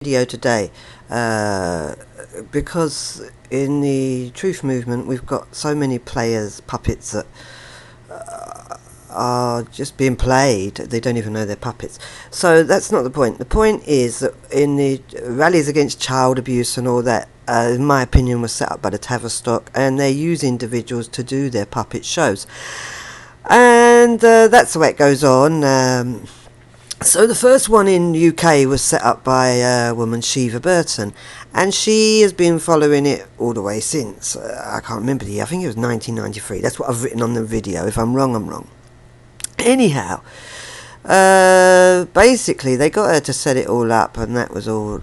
Video today because in the truth movement we've got so many puppets that are just being played. They don't even know they're puppets. So that's not the point. The point is that in the rallies against child abuse and all that, in my opinion, was set up by the Tavistock, and they use individuals to do their puppet shows, and that's the way it goes on. So the first one in UK was set up by a woman, Sheeva Burton, and she has been following it all the way since. I can't remember the year. I think it was 1993. That's what I've written on the video. If I'm wrong, I'm wrong. Anyhow, basically they got her to set it all up, and that was all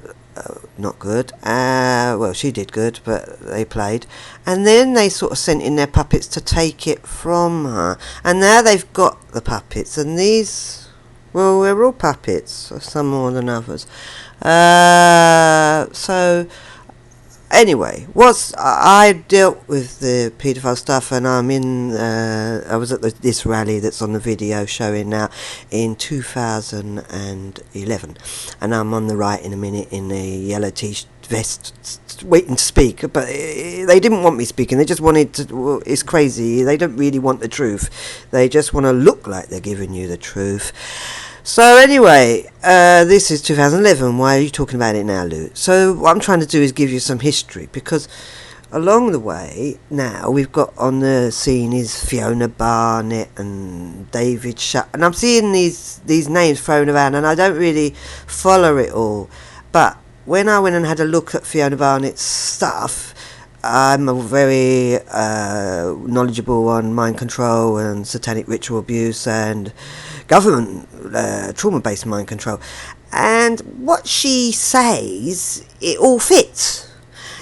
not good. Well, she did good, but they played. And then they sort of sent in their puppets to take it from her. And now they've got the puppets, and these... well, we're all puppets, some more than others. So, anyway, I dealt with the paedophile stuff, and I was at this rally that's on the video showing now in 2011, and I'm on the right in a minute in a yellow vest waiting to speak, but they didn't want me speaking. They just wanted to... well, it's crazy. They don't really want the truth. They just want to look like they're giving you the truth. So anyway, this is 2011. Why are you talking about it now, Lou? So what I'm trying to do is give you some history, because along the way now we've got on the scene is Fiona Barnett and David Shutt, and I'm seeing these names thrown around, and I don't really follow it all. But when I went and had a look at Fiona Barnett's stuff, I'm very knowledgeable on mind control and satanic ritual abuse and government trauma-based mind control. And what she says, it all fits.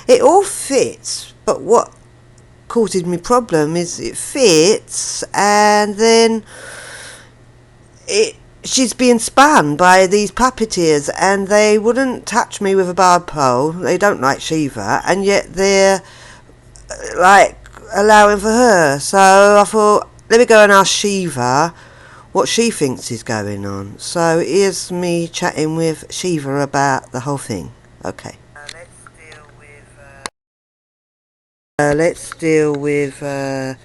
It all fits, but what causes me problem is it fits, and then she's being spun by these puppeteers, and they wouldn't touch me with a barb pole. They don't like Sheeva, and yet they're like allowing for her. So I thought, let me go and ask Sheeva what she thinks is going on. So here's me chatting with Sheeva about the whole thing. Okay. Let's deal with the...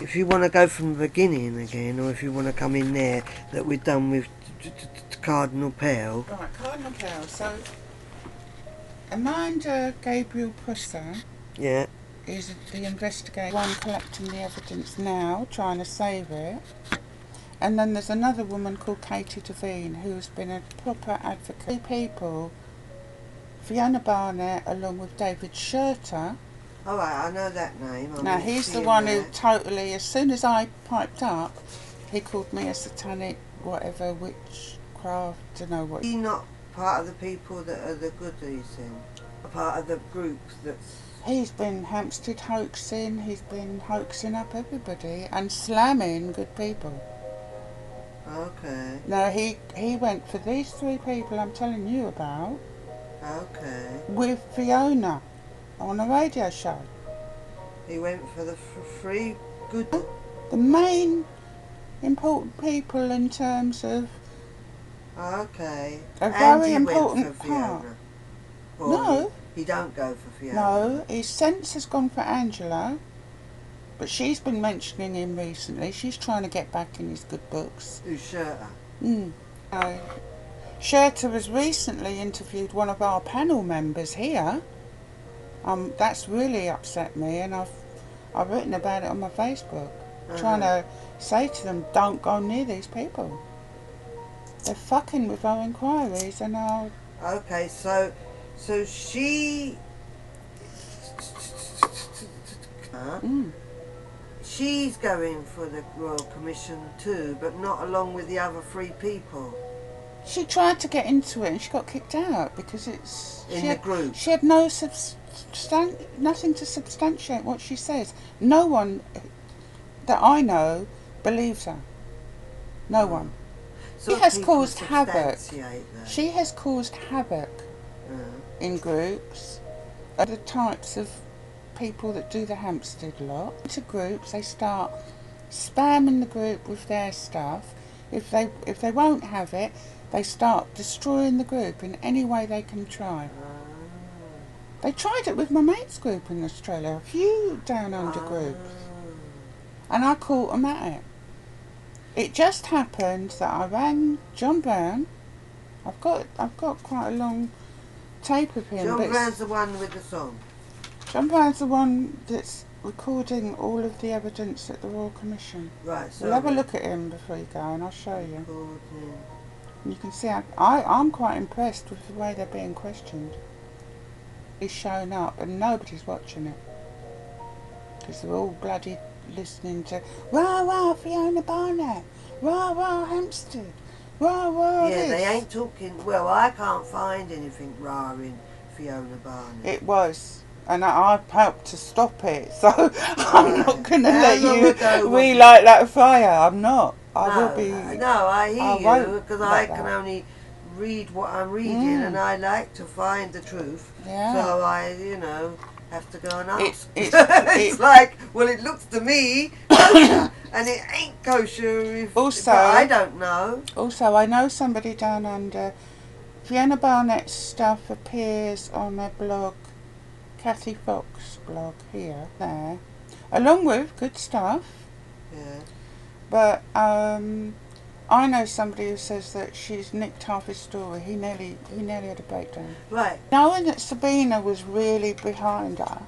if you want to go from the beginning again, or if you want to come in there, that we're done with Cardinal Pell. Right, Cardinal Pell. So, Amanda Gabriel Pusser, yeah, is the investigator, one collecting the evidence now, trying to save it. And then there's another woman called Katie Devine, who's been a proper advocate. Two people, Fiona Barnett along with David Shurter. Oh, I know that name. Now he's the one who totally, as soon as I piped up, he called me a satanic whatever, witchcraft, don't know what. He's not part of the people that are the goodies then? A part of the group that's... He's been Hampstead hoaxing, he's been hoaxing up everybody and slamming good people. Okay. No, he went for these three people I'm telling you about. Okay. With Fiona on a radio show. He went for the free good... The main important people in terms of... okay. A and very he important went for part. Fiona. Or No. He don't go for Fiona. No, his sense has gone for Angela, but she's been mentioning him recently. She's trying to get back in his good books. Who's Shurter? Shurter has recently interviewed one of our panel members here. That's really upset me, and I've written about it on my Facebook, trying to say to them, don't go near these people. They're fucking with our inquiries and our... Okay, so she... she's going for the Royal Commission too, but not along with the other three people. She tried to get into it and she got kicked out because it's... the group. She had nothing to substantiate what she says. No one that I know believes her. No one. So she has caused havoc. That. She has caused havoc in groups. The types of people that do the Hampstead lot. Into groups, they start spamming the group with their stuff. If they won't have it, they start destroying the group in any way they can try. They tried it with my mate's group in Australia, a few down under groups, and I caught them at it. It just happened that I rang John Brown. I've got quite a long tape of him. John Brown's the one with the song. John Brown's the one that's recording all of the evidence at the Royal Commission. Right, so we'll have a look at him before you go, and I'll show you. Recording. And you can see I'm quite impressed with the way they're being questioned. He's showing up and nobody's watching it because they're all bloody listening to rah rah Fiona Barnett, rah rah Hampstead, rah rah. Yeah, this. they ain't talking. Well, I can't find anything rah in Fiona Barnett. It was, and I've helped to stop it, so I'm not going to let you relight that fire. I'm not. I will be. No, I hear you because I can only read what I'm reading, and I like to find the truth. Yeah. So I, have to go and ask. It's like, well, it looks to me kosher, and it ain't kosher. But I don't know. Also, I know somebody down under. Fiona Barnett's stuff appears on their blog, Kathy Fox blog there, along with good stuff. Yeah. But I know somebody who says that she's nicked half his story. He nearly had a breakdown. Right. Knowing that Sabina was really behind her.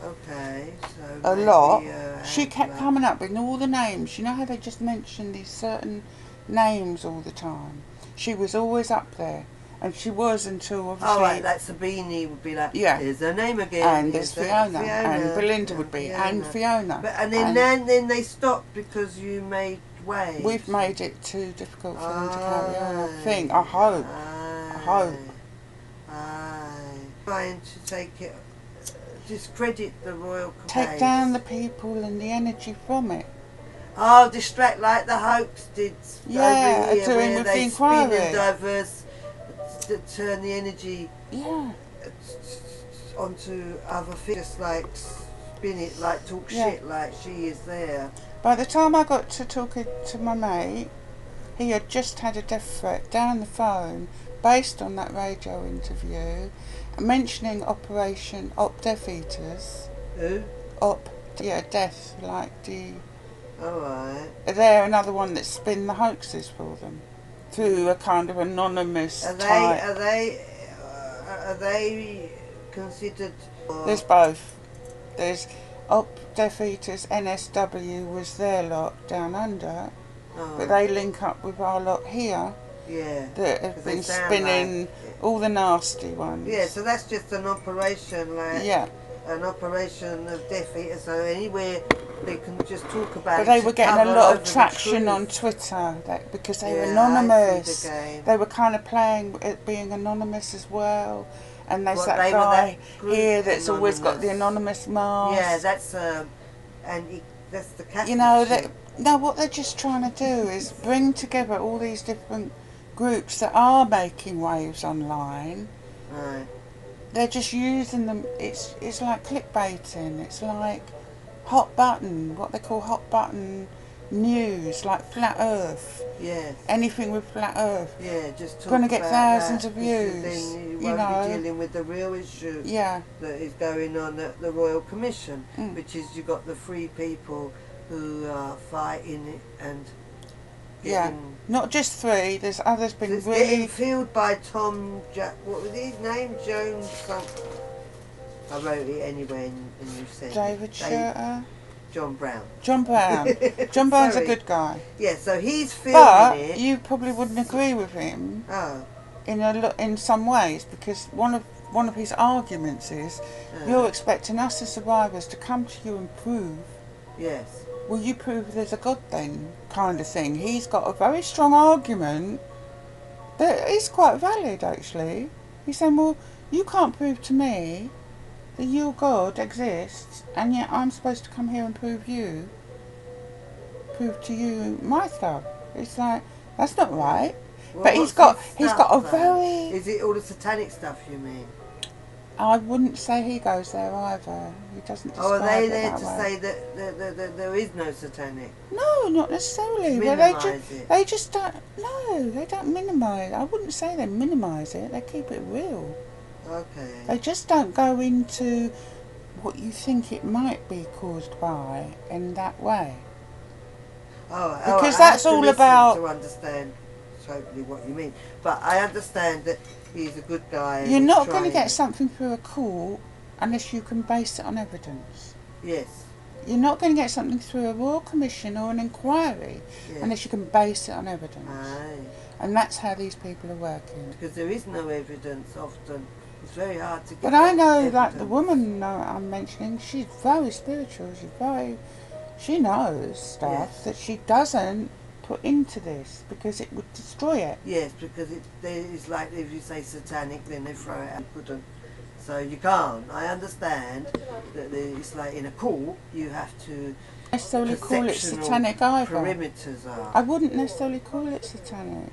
Okay, so a lot. She kept coming up with all the names. You know how they just mention these certain names all the time? She was always up there. And she was until obviously... Oh, right, like Sabini would be like, yeah. Here's her name again. And there's Fiona. And Belinda would be, and Fiona. But, and then they stopped because you made waves. We've made it too difficult for them to carry on, I think. I hope. Trying to take it, discredit the Royal Commision. Take down the people and the energy from it. Oh, distract like the hoax did over here, doing where with they the inquiry. spin and diverse, to turn the energy onto other figures, like spin it, like talk shit, like she is there. By the time I got to talking to my mate, he had just had a death threat down the phone based on that radio interview, mentioning Operation Death Eaters. Who? Death, like the... Alright. They're another one that spin the hoaxes for them through a kind of anonymous Are they considered? There's both. There's Death Eaters. NSW was their lot down under, but they link up with our lot here. Yeah. That have been spinning all the nasty ones. Yeah. So that's just an operation, like an operation of Death Eaters. So anywhere they can just talk about it. But they were getting a lot of traction on Twitter because they were anonymous. They were kind of playing at being anonymous as well. And there's that guy here that's always got the anonymous mask. Yeah, that's the Catholic. You know, what they're just trying to do is bring together all these different groups that are making waves online. Right. They're just using them. It's like clickbaiting. It's like hot button, what they call hot button news, like flat Earth. Yes. Anything with flat Earth. Yeah, just talk going to get thousands of views. views. You won't be dealing with the real issue that is going on at the Royal Commission, which is you've got the free people who are fighting it and not just three. There's others been it's really getting fueled by Tom. What was his name? Jones. I wrote it anyway, and you said David Shirter. John Brown. John Brown's a good guy. Yeah, so he's filming it. But you probably wouldn't agree with him. Oh. In some ways, because one of his arguments is you're expecting us as survivors to come to you and prove. Yes. Will you prove there's a God then? Kind of thing. He's got a very strong argument that is quite valid actually. He's saying, well, you can't prove to me that your God exists, and yet I'm supposed to come here and prove to you my stuff. It's like, that's not right. Well, but he's got a very... Is it all the satanic stuff you mean? I wouldn't say he goes there either. He doesn't describe Or are they it there that to way. say that there is no satanic? No, not necessarily. To But minimise it? they just don't. No, they don't minimise. I wouldn't say they minimise it. They keep it real. Okay. They just don't go into what you think it might be caused by in that way. Because I that's have to all listen about. to understand totally what you mean. But I understand that he's a good guy. And You're he's not going to trying get something through a court unless you can base it on evidence. Yes. You're not going to get something through a Royal Commission or an inquiry unless you can base it on evidence. Aye. And that's how these people are working. Because there is no evidence often. It's very hard to get. But I know evidence. that the woman I'm mentioning, she's very spiritual. She knows stuff that she doesn't put into this because it would destroy it. Yes, because it's like if you say satanic, then they throw it out. Couldn't. So you can't. I understand that it's like in a court, you have to Necessarily call it satanic either. Perimeters are. I wouldn't necessarily call it satanic.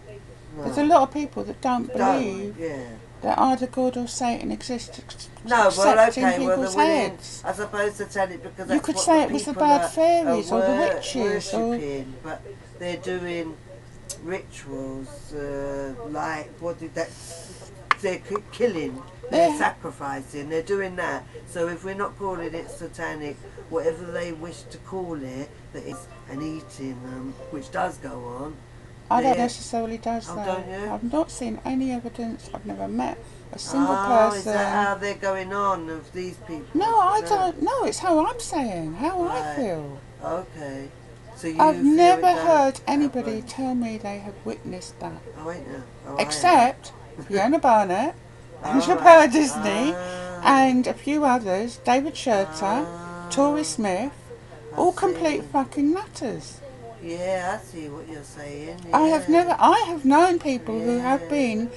No. There's a lot of people that don't believe Yeah. that either God or Satan exists. No, well, okay, people's heads. I suppose satanic because that's You could what say the it was the people bad fairies are or the witches worshipping, but they're doing rituals like what did that? They're killing. They're sacrificing, they're doing that. So if we're not calling it satanic, whatever they wish to call it, that is an eating, which does go on. I don't necessarily does that. Don't you? I've not seen any evidence. I've never met a single Oh, person. is that how they're going on of these people? No, I don't. No, it's how I'm saying, how I Right. feel. Okay. So you I've feel never it don't heard anybody happen? tell me they have witnessed that. Oh, ain't there? Oh, Except Fiona Barnett, Angela right. Disney, and a few others, David Shurter, Tori Smith, all complete fucking nutters. Yeah, I see what you're saying. I have known people who have Yeah. been,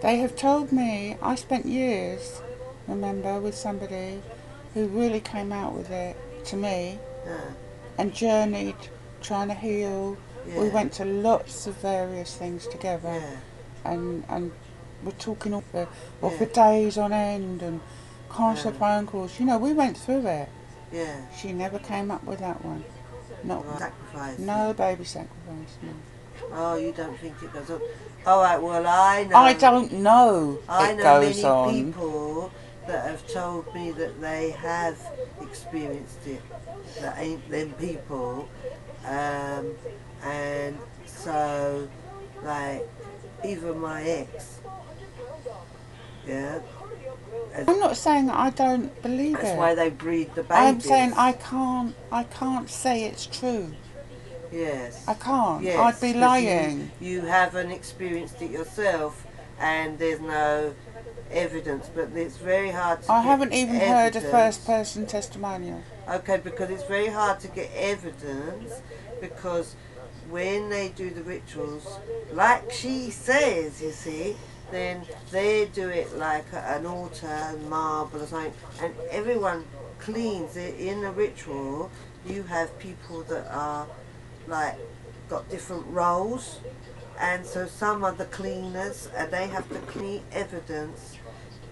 they have told me, I spent years, remember, with somebody who really came out with it to me and journeyed trying to heal. Yeah. We went to lots of various things together Yeah. and we're talking for days on end and constant phone calls. You know, we went through it. Yeah. She never came up with that one. Not Sacrifice. no baby sacrifice, no. Oh, you don't think it goes on? All right. Well, I know. I don't know. I it know goes many on. people that have told me that they have experienced it. That ain't them people, and so like even my ex. Yeah. I'm not saying I don't believe it. That's why they breed the babies. I'm saying I can't say it's true. Yes. I can't. Yes, I'd be 'cause lying. You haven't experienced it yourself, and there's no evidence. But it's very hard to. I get haven't even heard a evidence. first-person testimonial. Okay, because it's very hard to get evidence because when they do the rituals, like she says, you see, then they do it like an altar and marble or something, and everyone cleans it in the ritual. You have people that are like got different roles, and so some are the cleaners and they have to clean evidence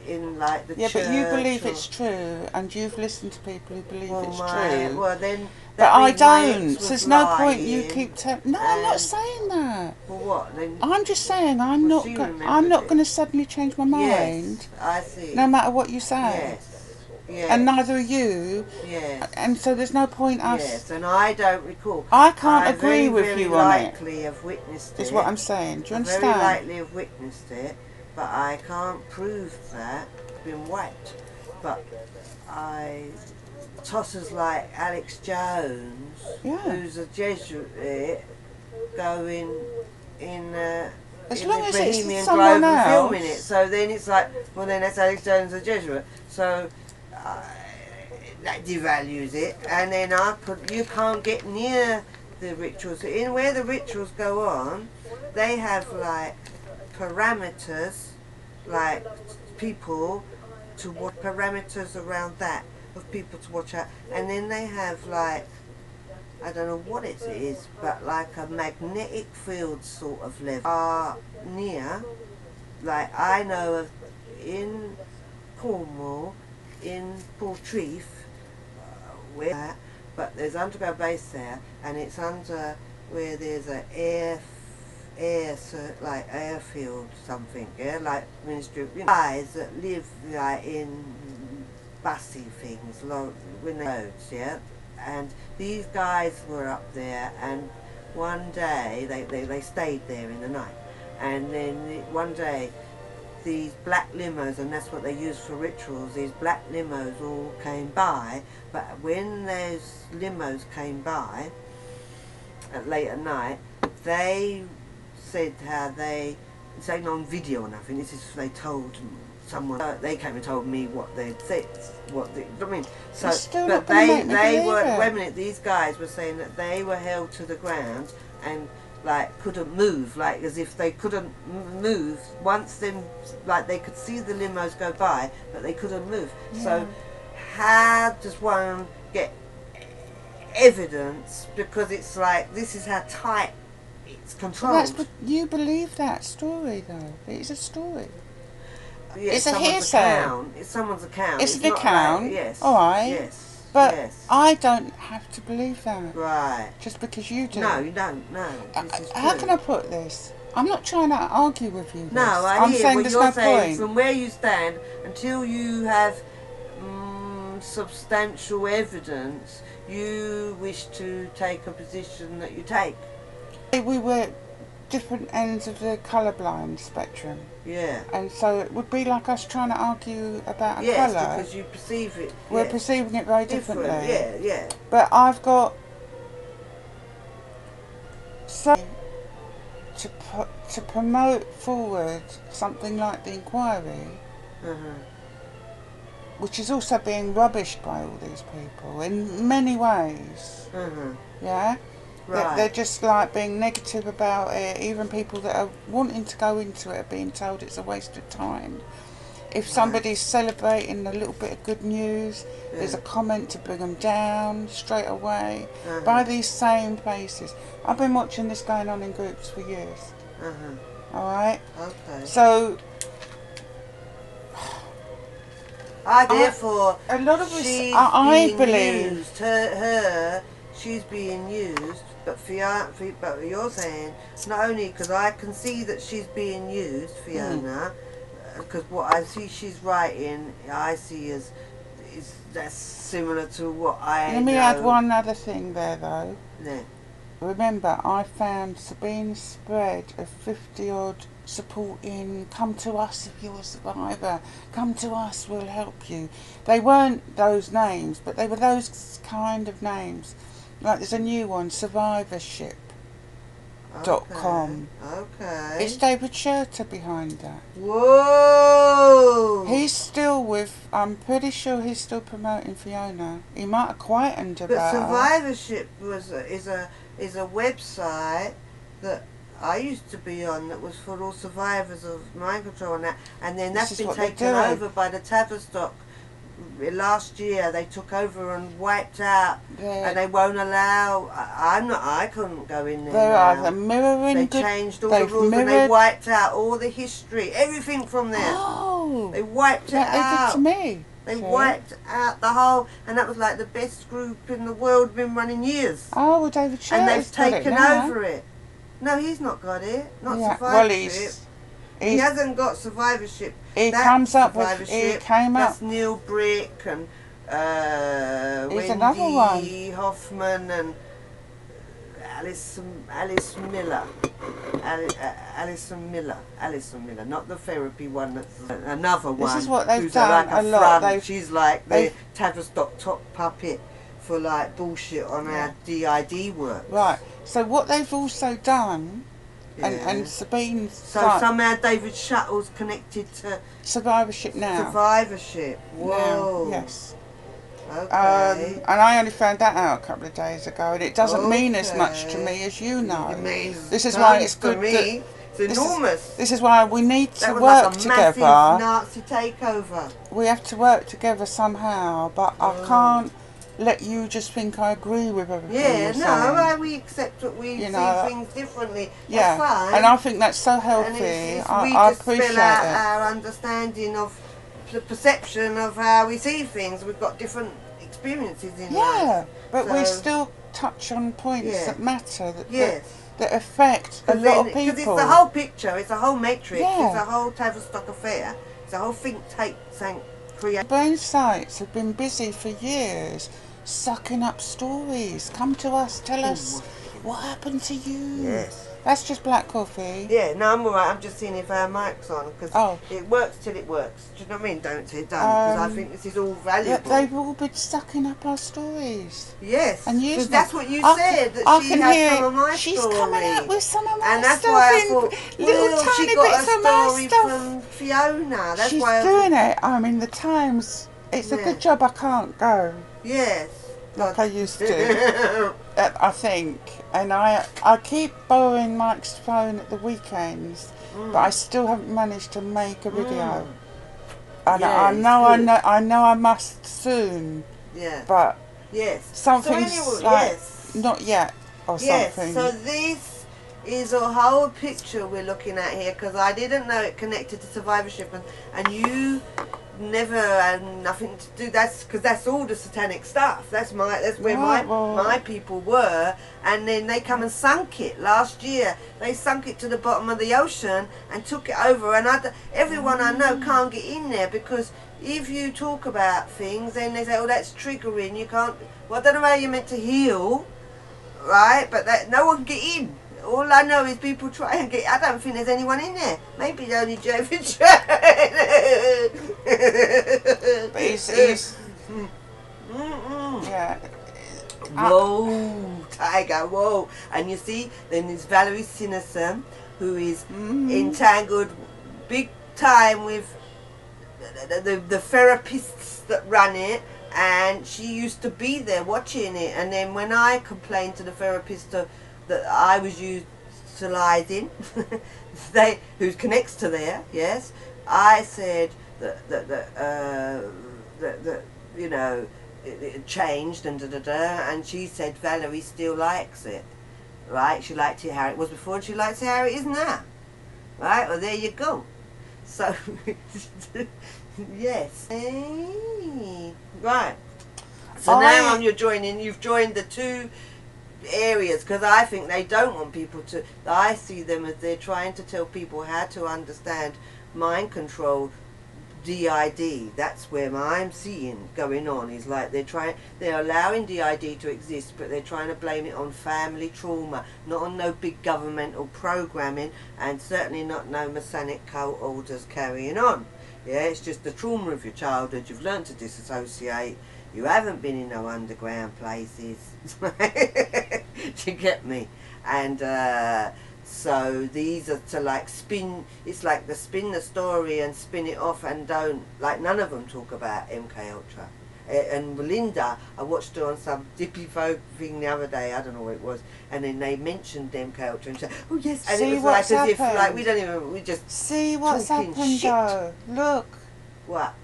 in like the church. Yeah, but you believe it's true, and you've listened to people who believe it's true. Well, then. But I means my don't. ex was There's no point you lying, keep telling. No, I'm not saying that. Well, what then? I'm just saying I'm Well, not. she I'm remembered not it. going to suddenly change my mind. Yes, I see. No matter what you say. Yes. Yes. And neither are you. Yes. And so there's no point us. Yes, and I don't recall. I can't agree with very you on it. likely have witnessed it. Is what I'm saying. Do you understand? Very likely have witnessed it, but I can't prove that. It's been whacked. But I tossers like Alex Jones, who's a Jesuit, going in as in long the as it's Bohemian someone Grove else. filming it. So then it's like, well then that's Alex Jones, a Jesuit. So that devalues it, and then you can't get near the rituals. In where the rituals go on, they have like parameters, like people to watch, parameters around that of people to watch out, and then they have like, I don't know what it is, but like a magnetic field sort of level are near, like I know of in Cornwall in Portreath, but there's underground base there, and it's under where there's a airfield something, yeah, like Ministry of guys that live like in bussy things, when they roads, yeah, and these guys were up there, and one day they stayed there in the night, and then one day these black limos, and that's what they use for rituals, these black limos all came by, but when those limos came by late at night, they said how it's ain't on video or nothing, this is they told someone, they came and told me what they'd said, I mean, so, but they were, wait a minute, these guys were saying that they were held to the ground and like couldn't move, like as if they couldn't move once then, like they could see the limos go by but they couldn't move. Yeah. So how does one get evidence, because it's like this is how tight it's controlled. But you believe that story though, it's a story. Yeah, it's a hearsay. It's someone's account. It's an account. Like, yes. Alright. Yes. But yes. I don't have to believe that. Right. Just because you do. No, you don't. No. How can I put this? I'm not trying to argue with you. No, I'm hear saying what you're saying. From where you stand, until you have substantial evidence, you wish to take a position that you take. We were different ends of the colourblind spectrum. Yeah. And so it would be like us trying to argue about a colour. Yes, because you perceive it. We're perceiving it very differently. Yeah, yeah. But I've got so to promote forward something like the inquiry, which is also being rubbished by all these people in many ways. Yeah. Right. They're just like being negative about it. Even people that are wanting to go into it are being told it's a waste of time. If somebody's celebrating a little bit of good news, there's a comment to bring them down straight away by these same places. I've been watching this going on in groups for years. Alright? Okay. So therefore, a lot of us, I believe she's being used, but you're saying not only because I can see that she's being used, Fiona, because what I see she's writing, I see that's similar to what I. Let me add one other thing there, though. Yeah. Remember, I found Sabine's spread of 50-odd supporting, come to us if you're a survivor, come to us, we'll help you. They weren't those names, but they were those kind of names. Like there's a new one, Survivorship.com. Okay. It's David Shurter behind that. Whoa! He's still with, I'm pretty sure he's still promoting Fiona. He might have quietened about But Survivorship is a website that I used to be on, that was for all survivors of mind control and that, and then that's been taken over by the Tavistock. Last year they took over and wiped out, and they won't allow. I couldn't go in there. They're mirroring. They changed all the rules and they wiped out all the history, everything from there. Oh, they wiped it out. They did to me. They wiped out the whole, and that was like the best group in the world, been running years. Oh, well, David Shurter's and they've taken over it. No, he's not got it. Not Survivorship. Well, he hasn't got Survivorship. He comes up with. He came up. That's Neil Brick and Wendy Hoffman and Alice Miller. Alison Miller, not the therapy one. That's another one. This is what they've who's done like a lot. She's like the Tavistock top puppet for like bullshit on our DID work. Right. So what they've also done. And Sabine. So somehow David Shuttle's connected to Survivorship now. Survivorship. Whoa. Now, yes. Okay. And I only found that out a couple of days ago, and it doesn't mean as much to me as you know. This is why it's good. Me. It's enormous. This is why we need to work like a together. Nazi takeover. We have to work together somehow, but I can't let you just think I agree with everything you're saying. We accept that we see things differently. Yeah, that's fine. and I think that's so healthy. And I appreciate spell out it. our understanding of the perception of how we see things. We've got different experiences in life. But we So- still touch on points that matter, that affect a lot of people. Because it's the whole picture, it's a whole matrix, Yeah. it's a whole Tavistock affair, it's a whole think tank create. Both sites have been busy for years sucking up stories. Come to us, tell us what happened to you. Yes. That's just black coffee. Yeah, no, I'm alright. I'm just seeing if our mic's on, because it works till it works. Do you know what I mean? Don't till it don't, because I think this is all valuable. They've all been sucking up our stories. Yes, And because that's what you said, that I she can had hear some of my she's story. coming out with some of my And that's stuff why I in thought, little well, tiny she got bits a of my story stuff. from Fiona. That's She's why doing it. I mean, the Times, it's a good job I can't go Yes. like I used to. I think, and I keep borrowing Mike's phone at the weekends, but I still haven't managed to make a video. And I know I must soon. Yeah. But something's so anyway, not yet or something. So this is a whole picture we're looking at here, because I didn't know it connected to survivorship, and you never had nothing to do. That's because that's all the satanic stuff. That's where my people were, and then they come and sunk it last year. They sunk it to the bottom of the ocean and took it over. And everyone I know can't get in there, because if you talk about things, then they say, "Oh, that's triggering. You can't." Well, I don't know how you're meant to heal, right? But no one can get in. All I know is people try and get. I don't think there's anyone in there. Maybe only Jehovah's. But he's yeah. Whoa, Tiger, whoa. And you see, then there's Valerie Sinison, who is entangled big time with the therapists that run it, and she used to be there watching it. And then when I complained to the therapist that I was utilising, who connects to there, yes, I said that you know, it changed and and she said Valerie still likes it, right? She liked it how it was before, and she likes it how it is now, right? Well, there you go. So yes, right. So now you've joined the two areas, because I think they don't want people to. I see them as they're trying to tell people how to understand mind control, DID. That's where I'm seeing going on, is like they're allowing DID to exist, but they're trying to blame it on family trauma, not on no big governmental programming, and certainly not no Masonic cult orders carrying on. Yeah, it's just the trauma of your childhood. You've learned to disassociate. You haven't been in no underground places. You get me? And so these are to like spin. It's like spin the story and spin it off, and don't, like, none of them talk about MK Ultra. And Melinda, I watched her on some Dippy Vogue thing the other day, I don't know what it was, and then they mentioned MK Ultra, and she said, "Oh yes," and see, it was like as if like we just see what's happened shit. though. Look, what?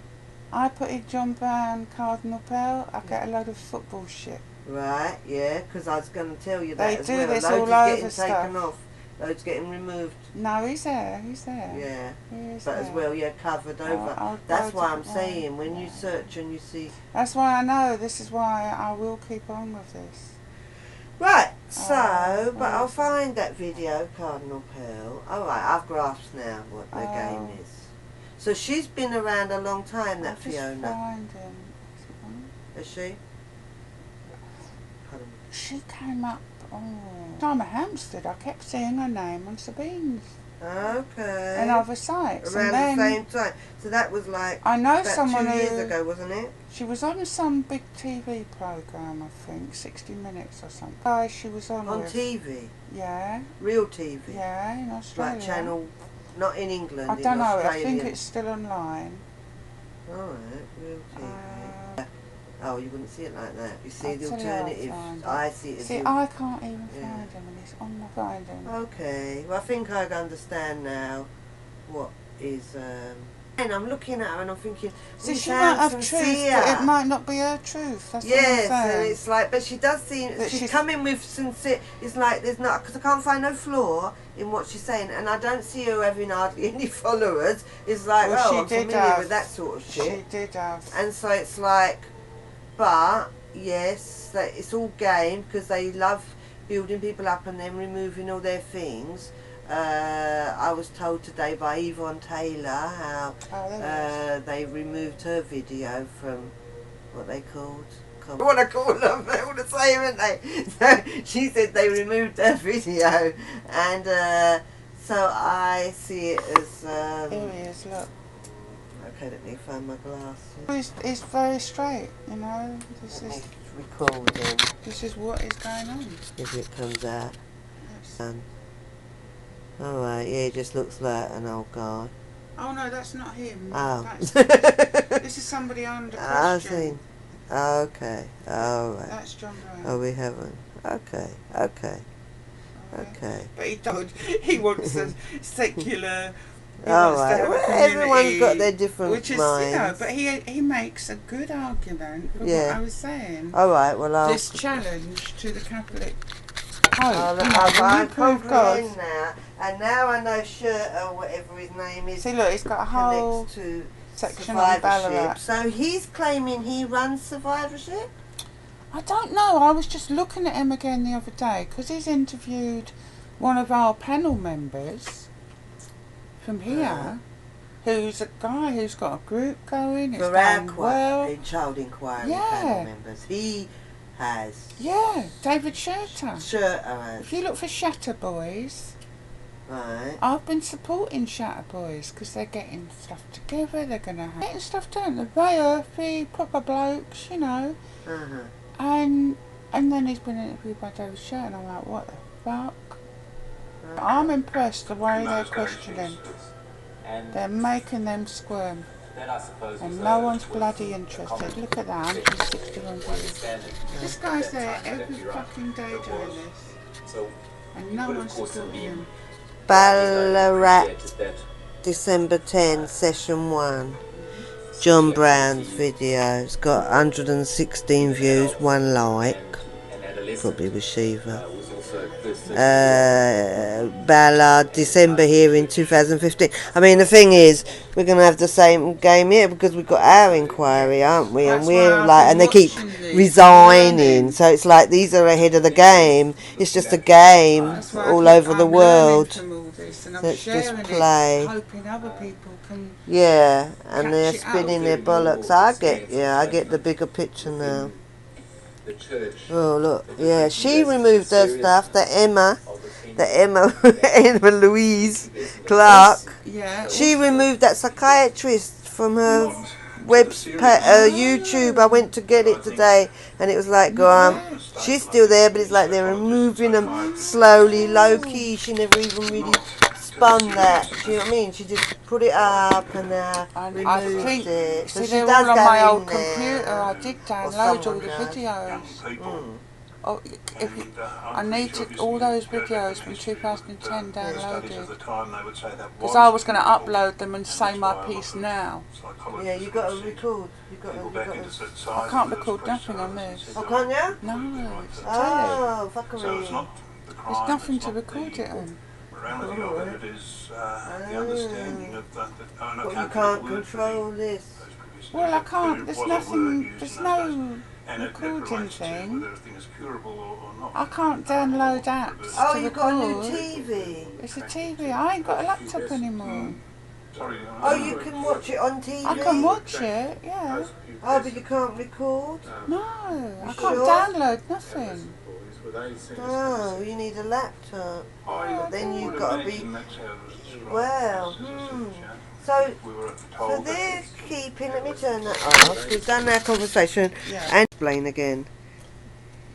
I put in John Brown, Cardinal Pell. I get a load of football shit. Right, yeah, because I was going to tell you that They as do well. this Loads all is over getting stuff. taken off. Loads getting removed. No, he's there. He's there. Yeah, He is but there. as well, yeah, covered over. I'll That's go why to I'm the saying, one. when you search and you see. That's why I know. This is why I will keep on with this. Right, so, but I'll yes. find that video, Cardinal Pearl. Alright, I've grasped now what the game is. So she's been around a long time, that I'll just Fiona. find him. Is she? Pardon me. She came up. Time at Hampstead, I kept seeing her name on Sabine's Okay. and other sites. Around and then the same time. So that was like I know about someone 2 years who ago, wasn't it? she was on some big TV program, I think, 60 Minutes or something. Guy she was on with. TV? Yeah, Real TV? yeah, in Australia. Like channel, not in England, I don't in know. I Australian. think it's still online. Alright, Real TV. Oh, you wouldn't see it like that. You see I'll the tell you how I alternative. find it. I see it as See, the- I can't even Yeah. find him, and he's on my find him. Okay, well I think I understand now what is and I'm looking at her and I'm thinking, See, "Oh, she might have truth, sincere." but it might not be her truth. That's Yes, what I'm and saying. it's like, but she does seem, That she's she's- coming with sincere, it's like there's not, because I can't find no flaw in what she's saying, and I don't see her having hardly any followers. It's like, Well, oh, I'm familiar with that sort of shit. She did have. And so it's like, but yes, that it's all game because they love building people up and then removing all their things. I was told today by Yvonne Taylor how they removed her video from what they called. I want to call them, they're all the same, aren't they? So she said they removed her video, and so I see it as. Here he is, look. Okay, let me find my glasses. It's very straight, you know. This is recording. This is what is going on. If it comes out. Yes. Alright, yeah, it just looks like an old guy. Oh no, that's not him. Oh. This is somebody under question. I see. Okay, alright. That's John Brown. Oh, we haven't. Okay. But he wants a secular. Alright, well, everyone's got their different which is, minds. you know, but he makes a good argument for what I was saying. Alright, well, this challenge to the Catholic I comprehend now, and now I know Shirt or whatever his name is. See, look, he's got a whole to section on Ballarat. So he's claiming he runs Survivorship? I don't know. I was just looking at him again the other day because he's interviewed one of our panel members from here, who's a guy who's got a group going. It's going well. Child Inquiry panel members. He has. Yeah, David Shatter. Shatter. If you look for Shatter Boys, right. I've been supporting Shatter Boys because they're getting stuff together. They're getting stuff done. They're very earthy, proper blokes, you know. And then he's been interviewed by David Shatter, and I'm like, what the fuck? But I'm impressed the way they're questioning. They're making them squirm. And no one's bloody interested. Look at that, 161 views. This guy's there every fucking day doing this. And no one's supporting him. Ballarat, December 10, session 1. John Brown's video. It's got 116 views, 1 like. Probably with Sheeva. Ballard, December here in 2015. I mean, the thing is, we're going to have the same game here because we've got our inquiry, aren't we? And we're like, and they keep resigning. So it's like these are ahead of the game. It's just a game all over the world. Let's just play. Hoping other people can. Yeah, and they're spinning their bollocks. I get the bigger picture now. Oh look, yeah, she removed her stuff. The Emma Louise Clark. Yeah. She removed that psychiatrist from her YouTube. I went to get it today, and it was like, go on. She's still there, but it's like they're removing them slowly, low key. She never even really spun that. Do you know what I mean? She just put it up and removed it. So see, she they're does all on go my in old there. computer. I did download all the videos. I needed all those videos from 2010 downloaded because I was going to upload them and say my piece now. Yeah, you got to record. I can't record nothing on this. Oh, can't you? No, it's a Oh, fuckery. There's nothing to record it on. It is the understanding of that owner you can't control this. Well, I can't. There's nothing. There's no recording thing. I can't download apps. Oh, to you record. got a new TV. It's a TV. I ain't got a laptop anymore. Oh, you can watch it on TV. I can watch it. Yeah. Oh, but you can't record. No, I can't download nothing. Oh, you need a laptop. But then you've got to be. Well, So they're keeping. Let me turn that off. We've done our conversation and explain again.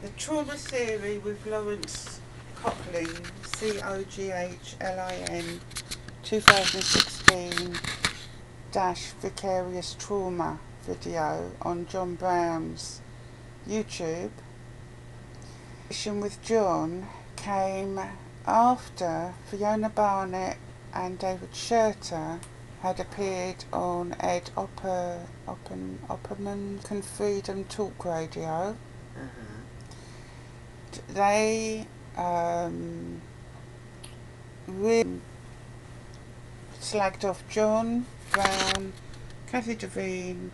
The trauma theory with Lawrence Coughlin, Coghlin, 2016 vicarious trauma video on John Brown's YouTube. With John came after Fiona Barnett and David Shatter had appeared on Ed Opperman Freedom Talk Radio. They really slagged off John Brown, Cathy Devine,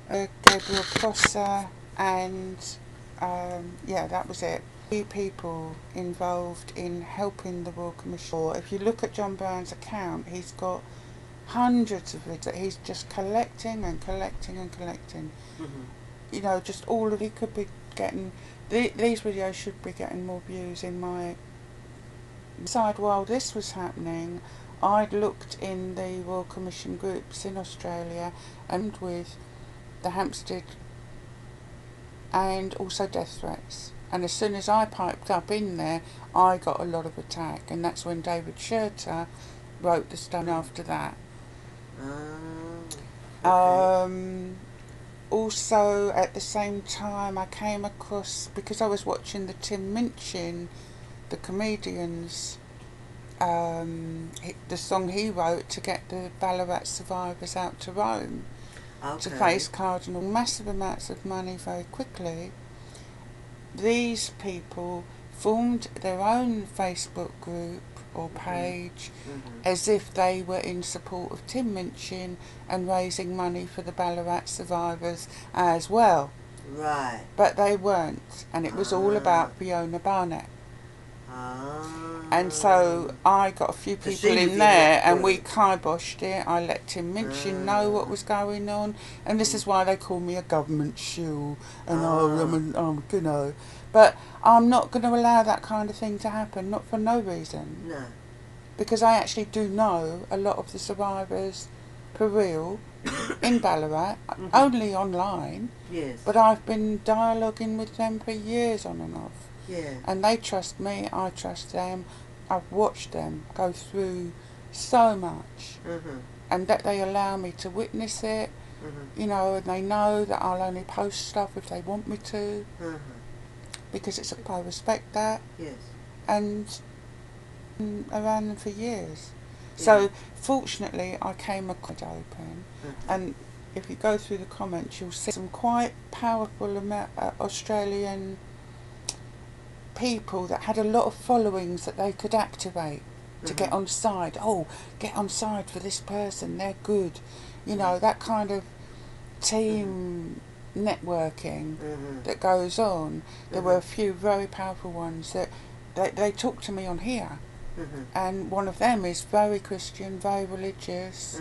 Gabriel Prosser, and yeah, that was it. 3 people involved in helping the Royal Commission. If you look at John Brown's account, he's got hundreds of videos that he's just collecting and collecting and collecting. You know, just all of, he could be getting, these videos should be getting more views in my side. While this was happening, I'd looked in the Royal Commission groups in Australia and with the Hampstead, and also death threats. And as soon as I piped up in there, I got a lot of attack, and that's when David Shurter wrote the stone after that. Okay. Also, at the same time, I came across, because I was watching the Tim Minchin, the comedian's, the song he wrote to get the Ballarat survivors out to Rome to face Cardinal, massive amounts of money very quickly. These people formed their own Facebook group or page as if they were in support of Tim Minchin and raising money for the Ballarat survivors as well. Right. But they weren't, and it was all about Fiona Barnett. And so I got a few people in there, and we kiboshed it. I let Tim Minchin know what was going on, and this is why they call me a government shill, and I'm you know. But I'm not going to allow that kind of thing to happen, not for no reason. No. Because I actually do know a lot of the survivors for real in Ballarat, only online. Yes. But I've been dialoguing with them for years on and off. Yeah. And they trust me, I trust them. I've watched them go through so much, and that they allow me to witness it, you know, and they know that I'll only post stuff if they want me to, because it's I respect that. Yes. And around them for years. So fortunately I came across open, and if you go through the comments you'll see some quite powerful Australian people that had a lot of followings that they could activate to get on side. Oh, get on side for this person, they're good. You know, that kind of team networking that goes on. There were a few very powerful ones that they talked to me on here. And one of them is very Christian, very religious,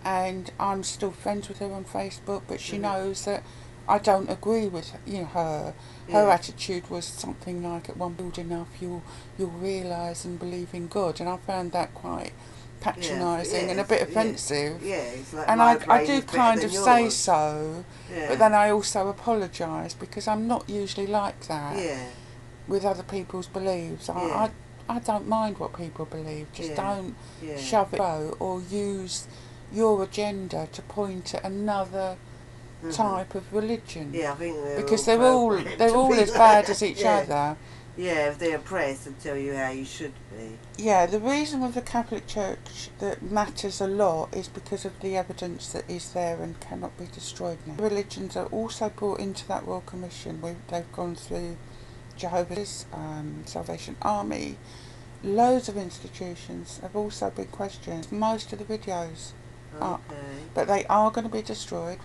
and I'm still friends with her on Facebook, but she knows that I don't agree with her. Her attitude was something like, at one build enough, you'll realise and believe in God, and I found that quite patronising and a bit offensive. It's like, and I do kind of say so, but then I also apologise, because I'm not usually like that with other people's beliefs. I don't mind what people believe, just don't shove it out or use your agenda to point at another type of religion. Yeah, I think because they're all as bad as each other. Yeah, if they oppress and tell you how you should be. Yeah, the reason with the Catholic Church that matters a lot is because of the evidence that is there and cannot be destroyed now. Religions are also brought into that Royal Commission. They've gone through Jehovah's, Salvation Army, loads of institutions have also been questioned. Most of the videos up, but they are going to be destroyed,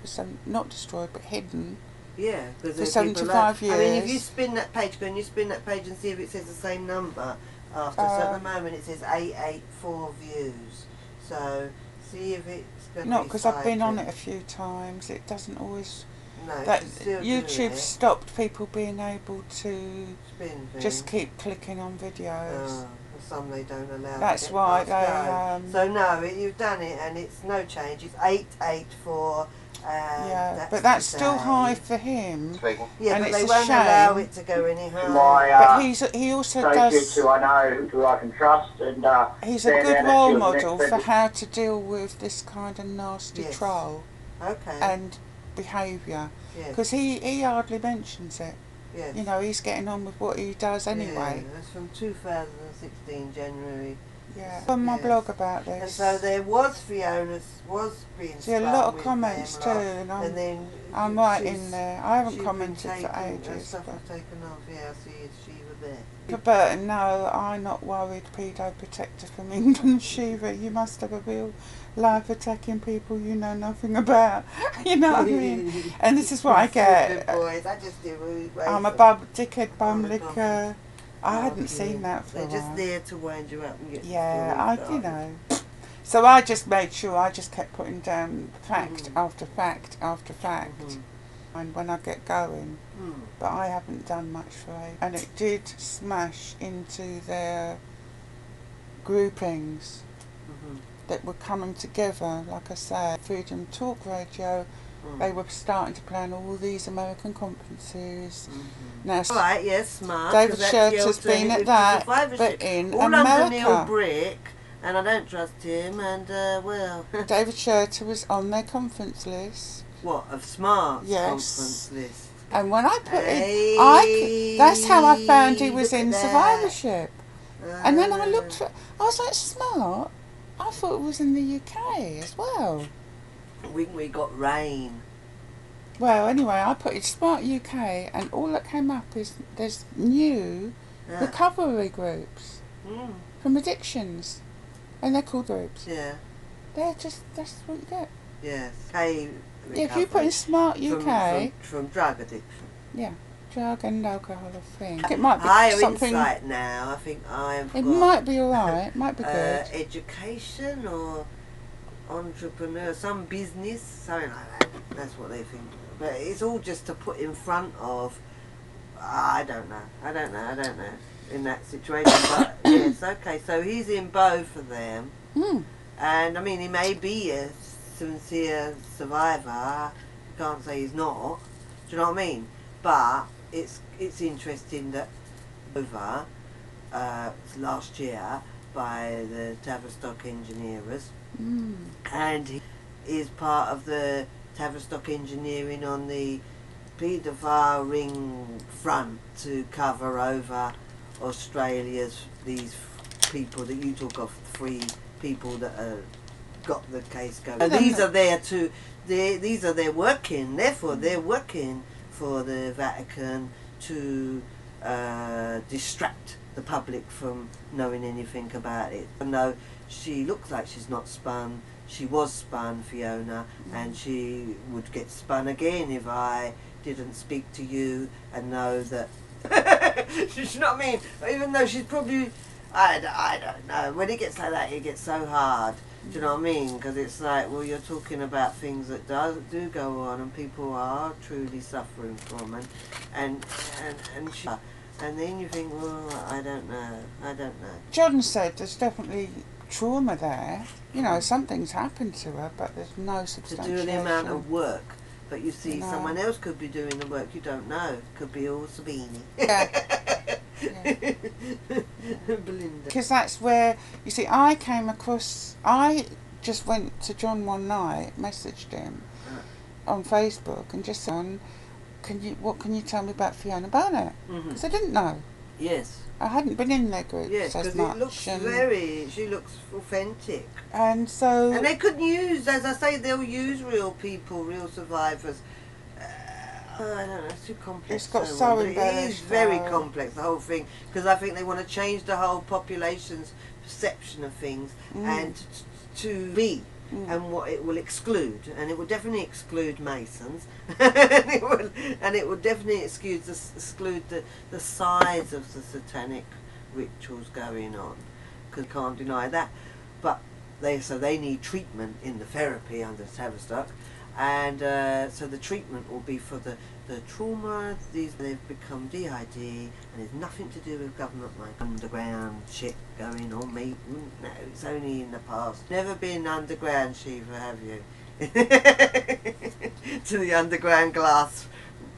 not destroyed but hidden. Yeah, because for 75 years. I mean, if you spin that page, can you spin that page and see if it says the same number after? So at the moment it says 884 views. So see if it's going to be. Not because I've been on it a few times. It doesn't always. No, that YouTube stopped people being able to just keep clicking on videos. Some they don't allow. That's why they. So no, you've done it, and it's no change. It's 884. But that's still high for him. Yeah, and but it's they won't allow it to go any higher. But he also does. Who I know, who I can trust, and he's a good role model for how to deal with this kind of nasty troll and behaviour. Because he hardly mentions it. Yes. You know, he's getting on with what he does anyway. Yeah, that's from 2016 January. Yeah, on my blog about this. And so there was being. See, a lot of comments too, and I'm right in there. I haven't commented for ages. Stuff was taken off. Yeah, I see it's Sheeva there. Sheeva Burton, no, I'm not worried, pedo protector from England. Sheeva, you must have a real life attacking people you know nothing about. You know what I mean? And this is what I get. Boys, I just do. I'm a dickhead bum licker. I hadn't seen that for a while. They're just there to wind you up and get you know. So I just made sure I just kept putting down fact after fact after fact. And when I get going, but I haven't done much for it. And it did smash into their groupings that were coming together, like I said, Freedom Talk Radio. They were starting to plan all these American conferences. Now, right, yes, smart. David Shelter's been at that, but in all America. Under Neil Brick, and I don't trust him, and well... David Shelter was on their conference list. What, of Smart's Yes. conference list? And when I put in, that's how I found he was in Survivorship. And then I looked for, I was like, Smart? I thought it was in the UK as well. We got rain. Well, anyway, I put in Smart UK, and all that came up is there's new recovery groups from addictions. And they're called groups. Yeah. They're just, that's what you get. Yes. If you put in Smart UK... From drug addiction. Yeah. Drug and alcohol, I think. It might be Higher something... insight now. I think I've It got... might be alright. It might be good. Education or entrepreneur, some business, something like that. That's what they think. But it's all just to put in front of... I don't know. In that situation, but yes, okay, so he's in both of them, and I mean, he may be a sincere survivor, can't say he's not, do you know what I mean, but it's interesting that over last year by the Tavistock engineers, and he is part of the Tavistock engineering on the paedophile ring front to cover over Australia's these people that you talk of, 3 people that got the case going. These are there to, these are their working. Therefore, they're working for the Vatican to distract the public from knowing anything about it. And though she looks like she's not spun, she was spun, Fiona, and she would get spun again if I didn't speak to you and know that. You know what I mean? Even though she's probably, I don't know. When it gets like that, it gets so hard. Do you know what I mean? Because it's like, well, you're talking about things that do go on, and people are truly suffering from, and then you think, well, I don't know. John said there's definitely trauma there. You know, something's happened to her, but there's no substantiation. To do the amount of work. But you see, someone else could be doing the work you don't know. Could be all Sabini. Yeah. Belinda. Because that's where, you see, I came across, I just went to John one night, messaged him on Facebook and just said, what can you tell me about Fiona Barnett? Because I didn't know. Yes. I hadn't been in their groups yes, as much. It looks she looks authentic. And so... And they could use, as I say, they'll use real people, real survivors. I don't know, it's too complex. It's got so it is very complex, the whole thing, because I think they want to change the whole population's perception of things and to be. And what it will exclude, and it will definitely exclude Masons, and it will definitely exclude the size of the satanic rituals going on, because you can't deny that. But they need treatment in the therapy under Tavistock, and so the treatment will be for the trauma. They've become DID, and it's nothing to do with government like underground shit going on. No, it's only in the past. Never been underground, Sheeva, have you? To the underground glass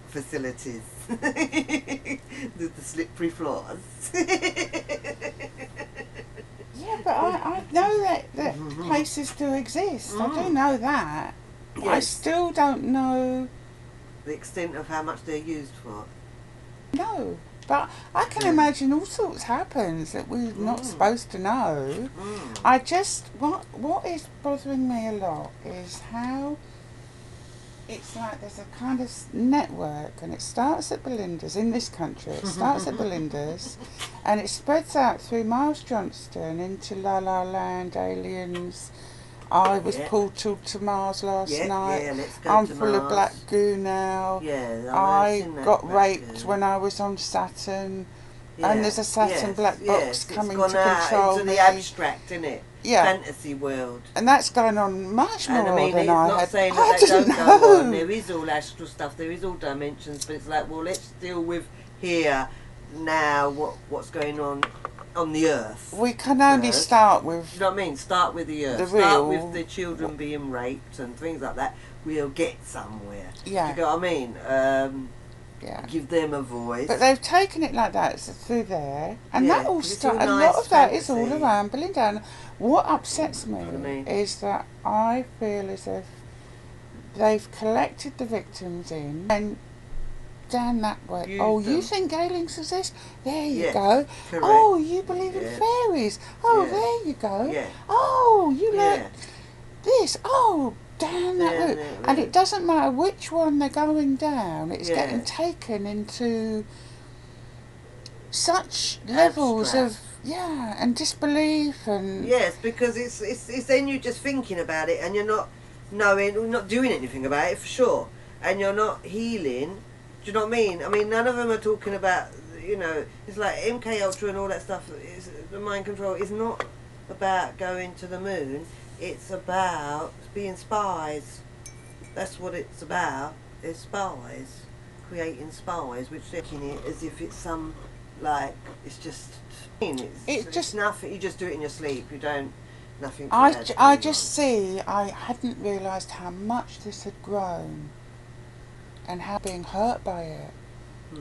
facilities, the slippery floors. Yeah, but I know that places do exist. I do know that. Yes. I still don't know the extent of how much they're used for. No, but I can imagine all sorts happens that we're not supposed to know. I just, what is bothering me a lot is how it's like there's a kind of network, and it starts at Belinda's in this country. It starts at Belinda's, and it spreads out through Miles Johnston into La La Land, Aliens. I was portaled to Mars last night. Yeah, let's go I'm to full of Mars. black goo now. Yeah, I got raped when I was on Saturn. And there's a Saturn black box coming to control into me. the abstract, isn't it? Yeah. Fantasy world. And that's going on much more And I mean, than it's I not had. saying I that they didn't don't go know. on. There is all astral stuff. There is all dimensions. But it's like, well, let's deal with here, now, what's going on the Earth. We can only first. start with... You know what I mean? Start with the Earth. The Start real- with the children being raped and things like that. We'll get somewhere. Yeah. Do you know what I mean? Yeah. Give them a voice. But they've taken it like that through there, and Yeah, that all 'cause it's all a nice lot of that is all fantasy. around Belinda. And what upsets me Know what I mean? is that I feel as if they've collected the victims in and down that way. Use Oh, you them. think aliens exist? There you Yes, go. correct. Oh, you believe in Yeah. fairies? Oh, Yeah. there you go. Yeah. Oh, you Yeah. like this? Oh, down that Down route. that And route. it doesn't matter which one they're going down. It's Yeah. getting taken into such levels of and disbelief and Yes, because it's then you're just thinking about it and you're not not doing anything about it for sure, and you're not healing. Do you know what I mean? I mean, none of them are talking about, you know, it's like MK Ultra and all that stuff. The mind control is not about going to the moon. It's about being spies. That's what it's about. It's spies, creating spies, which they're taking it as if it's some, like, it's just, it's just nothing. You just do it in your sleep. You don't, nothing. I bad's I going just see I hadn't realised how much this had grown and how being hurt by it.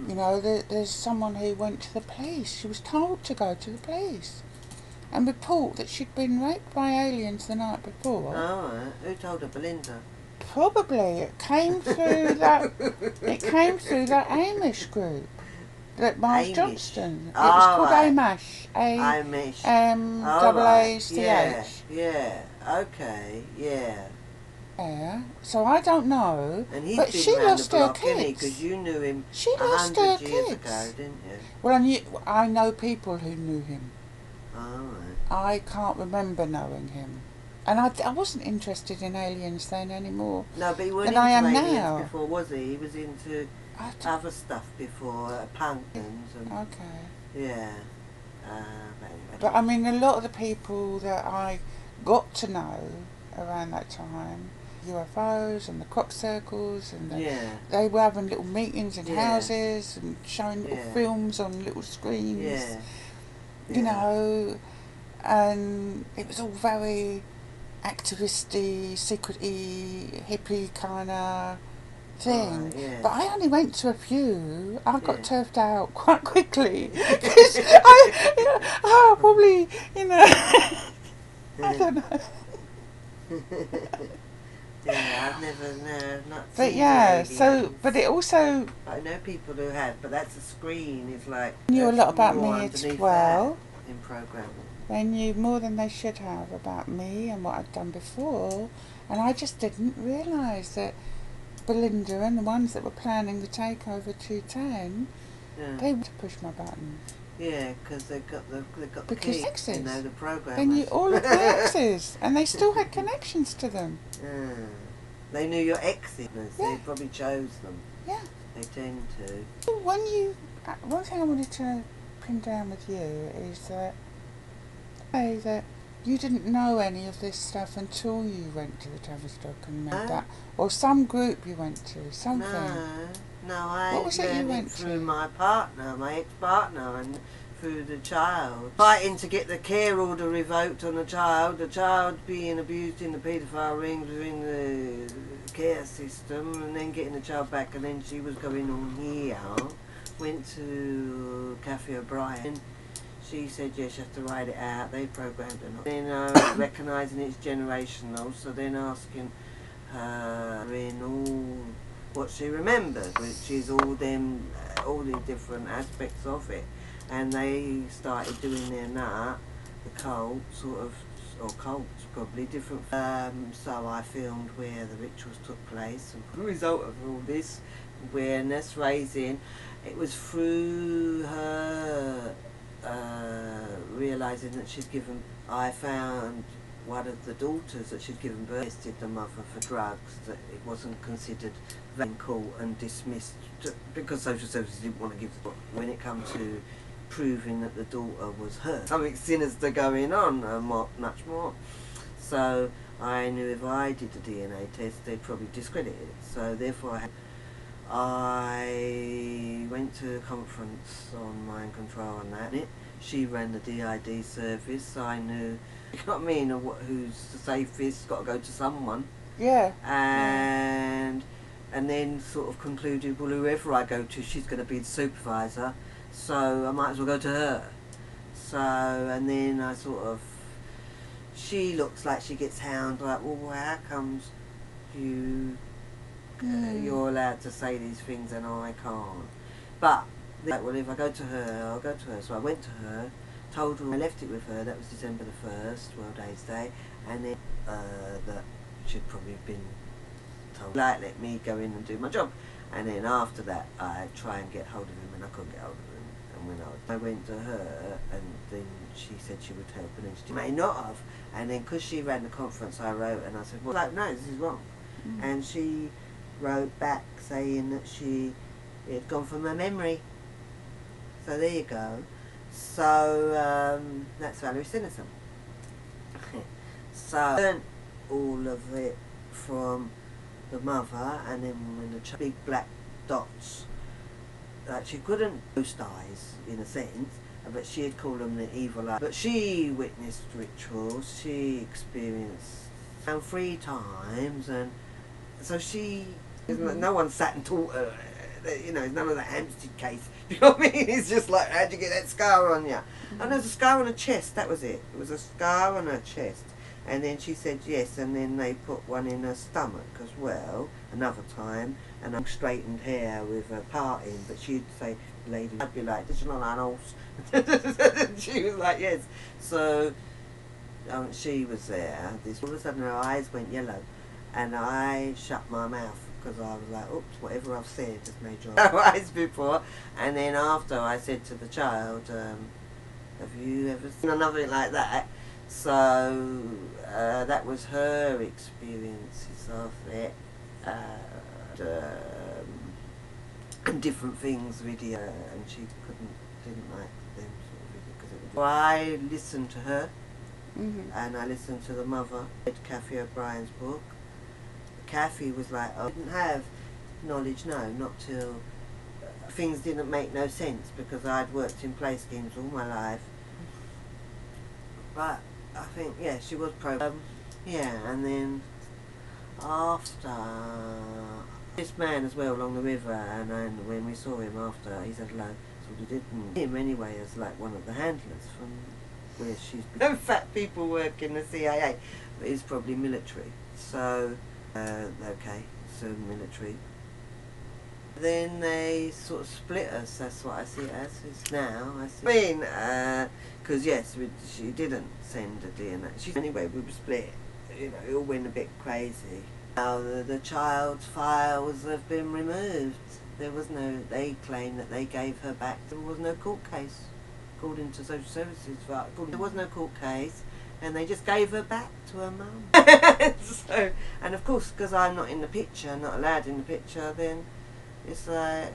You know, there's someone who went to the police. She was told to go to the police and report that she'd been raped by aliens the night before. Oh, right. Who told her? Belinda. Probably it came through that. It came through that Amish group, that Miles Amish. Johnston. It Oh, was called right. Amash. Amish. Double right. A C Yeah, H. yeah. Okay, yeah. Yeah. So I don't know. And he's But been she round lost the her block, hasn't he? kids. Because you knew him She lost her 100 years kids. ago, didn't you? Well, I know people who knew him. Oh, right. I can't remember knowing him. And I wasn't interested in aliens then anymore. No, but he wasn't than I into am aliens now. before, was he? He was into I d- other stuff before, pumpkins and okay. yeah. But anyway. But I mean, a lot of the people that I got to know around that time, UFOs and the crop circles, and yeah, they were having little meetings in Yeah. houses and showing little Yeah. films on little screens. yeah. You know, and it was all very activisty, secret-y, hippie kind of thing. Right, yeah. But I only went to a few. I got Yeah. turfed out quite quickly because I probably, you know, I don't know. Yeah, I've never, no, not But seen yeah, the so aliens. but it also I know people who have, but that's a screen. It's like knew a there's lot about more me as underneath well. that in programming. They knew more than they should have about me and what I'd done before, and I just didn't realise that Belinda and the ones that were planning the takeover 210, Yeah, they would push my buttons. yeah, because they got the Because key. exes. You know the programmers. They knew all of my exes, and they still had connections to them. Yeah. They knew your exes. Yeah. They probably chose them. Yeah. They tend to. One thing I wanted to pin down with you is that you didn't know any of this stuff until you went to the Tavistock and made No. that, or some group you went to, something. No, I What was it you learned went through to? my partner, my ex-partner, and through the child. Fighting to get the care order revoked on the child being abused in the paedophile rings within the care system, and then getting the child back, and then she was going on here. Went to Cafe O'Brien. She said, yes, you have to write it out. They programmed it. Then recognising it's generational, so then asking her in all what she remembered, which is all the different aspects of it. And they started doing their the cult sort of or cults, probably different. So I filmed where the rituals took place, and the result of all this awareness raising, it was through her realising that I found one of the daughters that she'd given birth, tested the mother for drugs, that it wasn't considered very cool and dismissed because social services didn't want to give the, when it comes to proving that the daughter was her. Something sinister going on, much more. So I knew if I did the DNA test, they'd probably discredit it. So therefore I went to a conference on mind control and that. She ran the DID service, so I knew, you know what I mean, who's the safest, got to go to someone. Yeah. And then sort of concluded, well, whoever I go to, she's going to be the supervisor, so I might as well go to her. So, and then I sort of, she looks like she gets hounded, like, well, how comes you're allowed to say these things and I can't? But, like, well, if I go to her, I'll go to her. So I went to her, told her, I left it with her, that was December the 1st, World AIDS Day, and then that she'd probably been told, like, let me go in and do my job. And then after that, I'd try and get hold of him, and I couldn't get hold of him. And when I went to her, and then she said she would help, and then she may not have. And then, because she ran the conference, I wrote, and I said, well, like, no, this is wrong. And she wrote back saying that it had gone from her memory. So there you go. So that's Valerie cynicism. So I learned all of it from the mother, and then when the big black dots, like, she couldn't ghost eyes in a sense, but she'd call them the evil eyes. But she witnessed rituals, she experienced around 3 times, and so she, no one sat and taught her, you know, none of that Hampstead case, you know what I mean? It's just like, how'd you get that scar on you? And there's a scar on her chest, that was it. It was a scar on her chest. And then she said yes, and then they put one in her stomach as well, another time, and I straightened hair with a parting, but she'd say, lady, I'd be like, this is not animals. She was like, yes. So she was there. All of a sudden her eyes went yellow, and I shut my mouth, because I was like, oops, whatever I've said has made your eyes before. And then after I said to the child, have you ever seen another like that? So that was her experiences of it, and different things really, and she didn't like them sort of really, because it was. So I listened to her, and I listened to the mother. I read Kathy O'Brien's book. Kathy was like, oh, I didn't have knowledge, no, not till things didn't make no sense, because I'd worked in play schemes all my life. But I think, yeah, she was yeah, and then after, this man as well along the river, and then when we saw him after, he said hello, so we didn't see him anyway as like one of the handlers from where she's been. No fat people work in the CIA, but he's probably military, so okay, so military. Then they sort of split us, that's what I see it as. It's now, I see. I mean, because yes, she didn't send a DNA. Anyway, we were split, you know, it all went a bit crazy. Now the child's files have been removed. There was no, they claim that they gave her back. There was no court case, according to social services. There was no court case, and they just gave her back to her mum. So, and of course, because I'm not in the picture, not allowed in the picture, then it's like,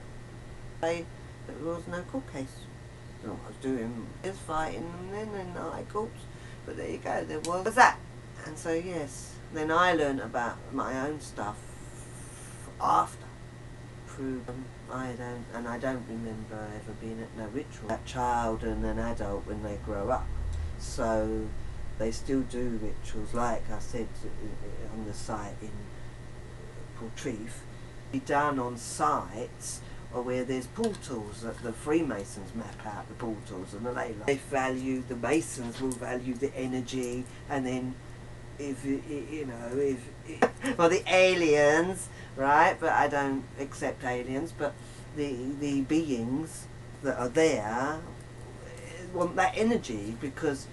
there was no court case. I don't know what I was doing, I was fighting them then in the high courts, but there you go, there was that. And so yes, then I learned about my own stuff after. I don't remember ever being at no ritual. A child and an adult when they grow up. So they still do rituals, like I said on the site in Portreif, be done on sites or where there's portals that the Freemasons map out the portals, and they value, the Masons will value the energy, and then if you know, well, the aliens, right? But I don't accept aliens, but the beings that are there want that energy, because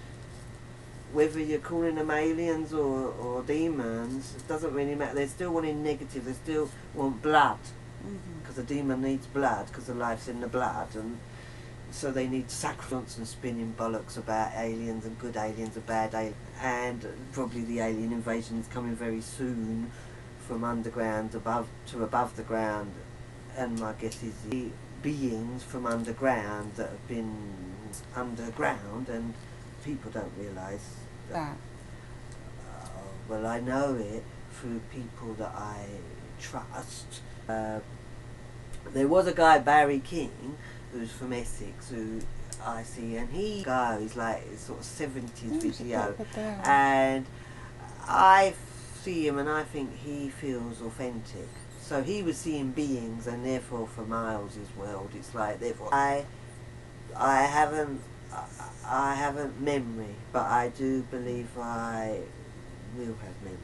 whether you're calling them aliens or demons, it doesn't really matter. They're still wanting negative. They still want blood, because a demon needs blood, because the life's in the blood, and so they need sacrifice and spinning bollocks about aliens and good aliens and bad aliens. And probably the alien invasion is coming very soon, from underground above the ground. And my guess is the beings from underground that have been underground, and people don't realise that. Well, I know it through people that I trust. There was a guy, Barry King, who's from Essex, who I see, and he's like sort of 70s video, and I see him and I think he feels authentic. So he was seeing beings, and therefore for miles his world, it's like, therefore I haven't memory, but I do believe I will have memory.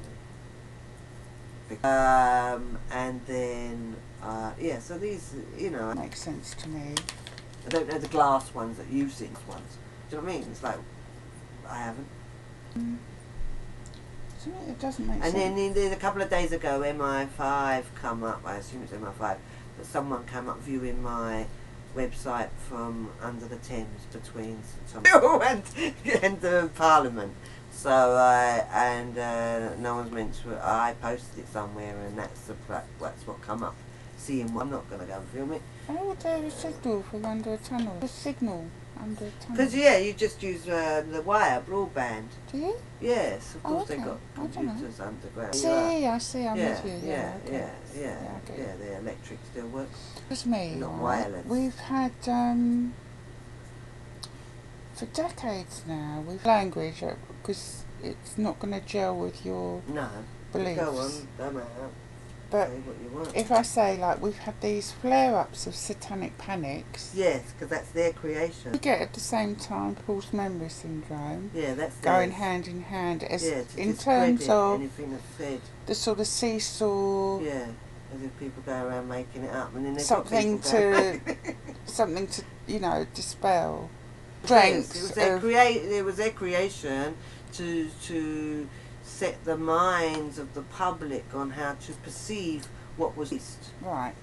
And then yeah, so these, you know, Makes sense to me. I don't know the glass ones that you've seen ones. Do you know what I mean? It's like, I haven't. To me, it doesn't make And sense. then a couple of days ago, MI5 come up. I assume it's MI5, but someone came up viewing my website from under the Thames between and Parliament. So no one's meant to. I posted it somewhere, and that's what come up. Seeing one, I'm not going to go and film it. How would there be a signal from under a tunnel? A signal under a tunnel? Because yeah, you just use the wire, broadband. Do you? Yes, of course okay. they've got I don't know. computers underground. I see, I'm Yeah, with you. yeah, Okay. yeah, yeah, I get it. the electric still works. It's me, Not right? wireless. We've had, for decades now, we've language, because it's not going to gel with your No, beliefs. go on, don't matter. But Say what you want. if I say, like, we've had these flare-ups of satanic panics, Yes, because that's their creation. we get at the same time false memory syndrome, Yeah, that's going theirs. hand in hand, as Yeah, to in discredit terms of anything that's said. the sort of seesaw, Yeah, as if people go around making it up, and then they've something got people something to, you know, dispel. Yes, Strengths it was their creation to set the minds of the public on how to perceive what was east. Right.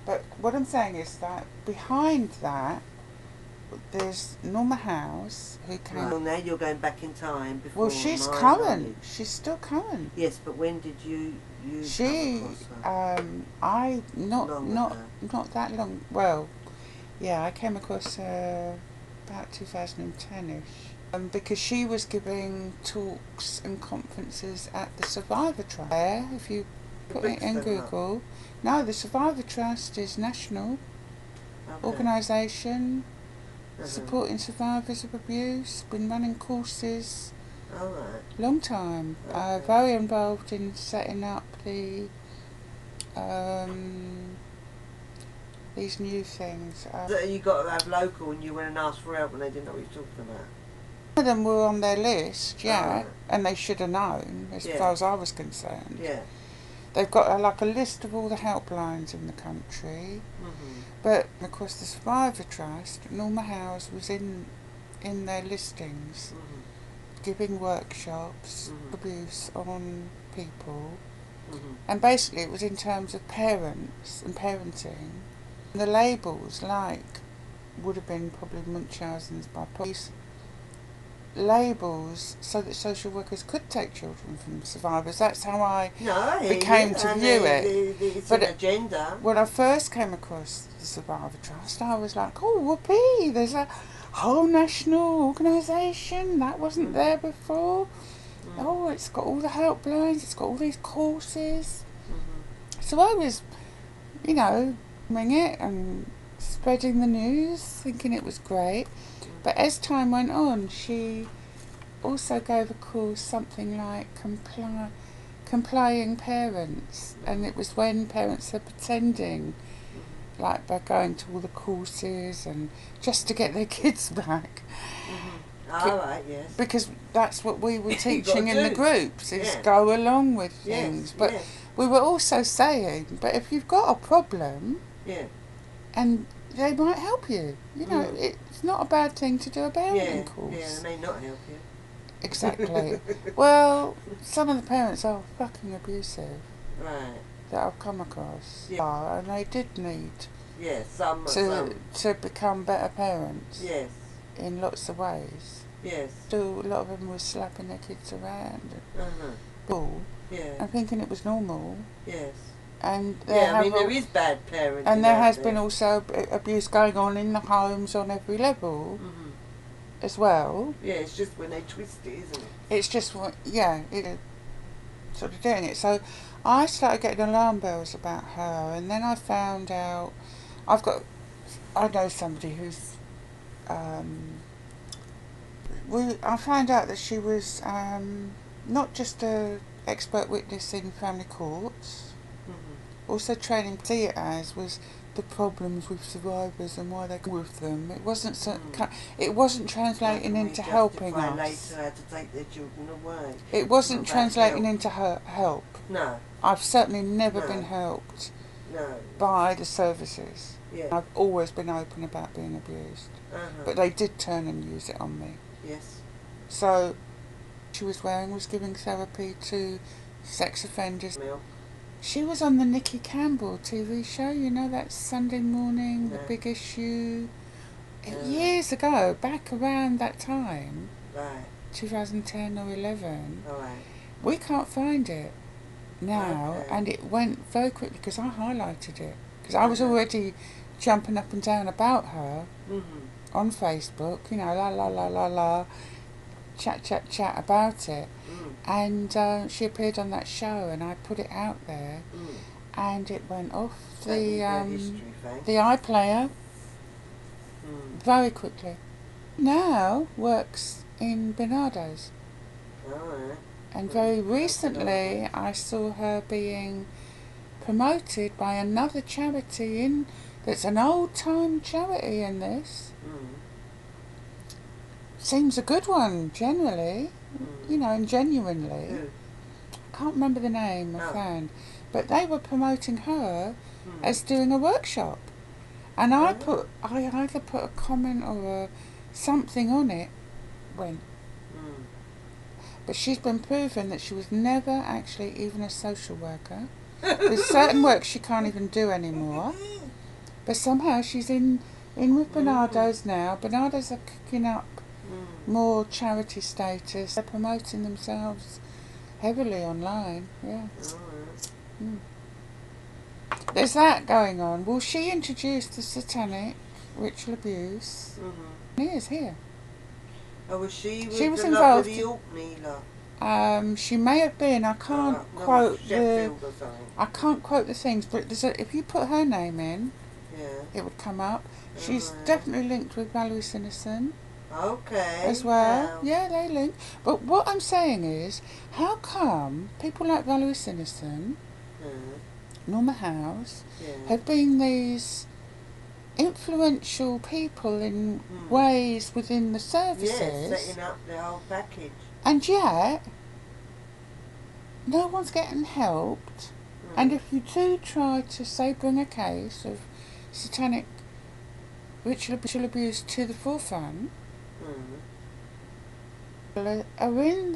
But what I'm saying is that behind that, there's Norma House, who came... Well, now you're going back in time before. Well, she's my current. knowledge. She's still current. Yes, but when did you She, come across her? I, Long ago. not that long, well, yeah, I came across her about 2010-ish. Because she was giving talks and conferences at the Survivor Trust. If you put it in Google. No, the Survivor Trust is national organisation supporting survivors of abuse. Been running courses. All right. Long time. Okay. Very involved in setting up these new things. You got to have local, and you went and asked for help, and they didn't know what you were talking about. Some of them were on their list, yeah, Oh, right. and they should have known, as Yeah. far as I was concerned. Yeah. They've got like a list of all the helplines in the country, but of course the Survivor Trust, Norma House was in their listings, giving workshops, abuse on people, and basically it was in terms of parents and parenting. The labels, like, would have been probably Munchausen's by police, labels so that social workers could take children from survivors. That's how I became to view it. It's But an agenda. when I first came across the Survivor Trust, I was like, oh, whoopee, there's a whole national organisation that wasn't there before. Oh, it's got all the helplines, it's got all these courses. So I was, you know, doing it and spreading the news, thinking it was great. But as time went on, she also gave a course, something like complying parents, and it was when parents are pretending, like by going to all the courses and just to get their kids back. All right, yes. Because that's what we were teaching in do. the groups, is Yeah. go along with Yes, things. But yes. we were also saying, but if you've got a problem, Yeah. and they might help you. You know, it's not a bad thing to do a parenting Yeah, course. yeah, they may not help you. Exactly. Well, some of the parents are fucking abusive Right. that I've come across. Yeah. And they did need Yes, some. to become better parents Yes. in lots of ways. Yes. So a lot of them were slapping their kids around and ball Yeah. and thinking it was normal. Yes. And I mean, there is bad parenting. and there has there. been also abuse going on in the homes on every level as well. Yeah, it's just when they twist it, isn't it? It's just it sort of doing it. So I started getting alarm bells about her, and then I found out I know somebody who's I found out that she was not just a expert witness in family courts, also training see it as was the problems with survivors and why they go with them. It wasn't it wasn't translating into helping us. Later how to take their children away. It wasn't translating into help. No. I've certainly never been helped by the services. Yeah. I've always been open about being abused. But they did turn and use it on me. Yes. So she was giving therapy to sex offenders. Milk. She was on the Nikki Campbell TV show, you know, that Sunday morning, The Big Issue. Years ago, back around that time, Right. 2010 or 11. All right. We can't find it now, Okay. and it went very quickly because I highlighted it. Because I was already jumping up and down about her on Facebook, you know, la la la la la, chat about it. And she appeared on that show, and I put it out there, and it went off the iPlayer very quickly. Now works in Bernardo's. Alright. And very recently I saw her being promoted by another charity that's an old time charity in this. Seems a good one generally, you know, and genuinely. I can't remember the name I found, but they were promoting her as doing a workshop. And I either put a comment or something on it when. But she's been proven that she was never actually even a social worker. There's certain work she can't even do anymore. But somehow she's in with Bernardo's now. Bernardo's are kicking up more charity status. They're promoting themselves heavily online. Yeah. There's that going on. Well, she introduced the satanic ritual abuse. He is here. Oh, was she? She was the involved. With the Orkney, she may have been. I can't quote Sheffield or something. I can't quote the things, but if you put her name in, it would come up. She's definitely linked with Valerie Sinison. Okay. As well. Wow. Yeah, they link. But what I'm saying is, how come people like Valerie Sinison, Norma House, have been these influential people in ways within the services? Yes, setting up the whole package. And yet, no one's getting helped. And if you do try to, say, bring a case of satanic ritual abuse to the forefront, are they're in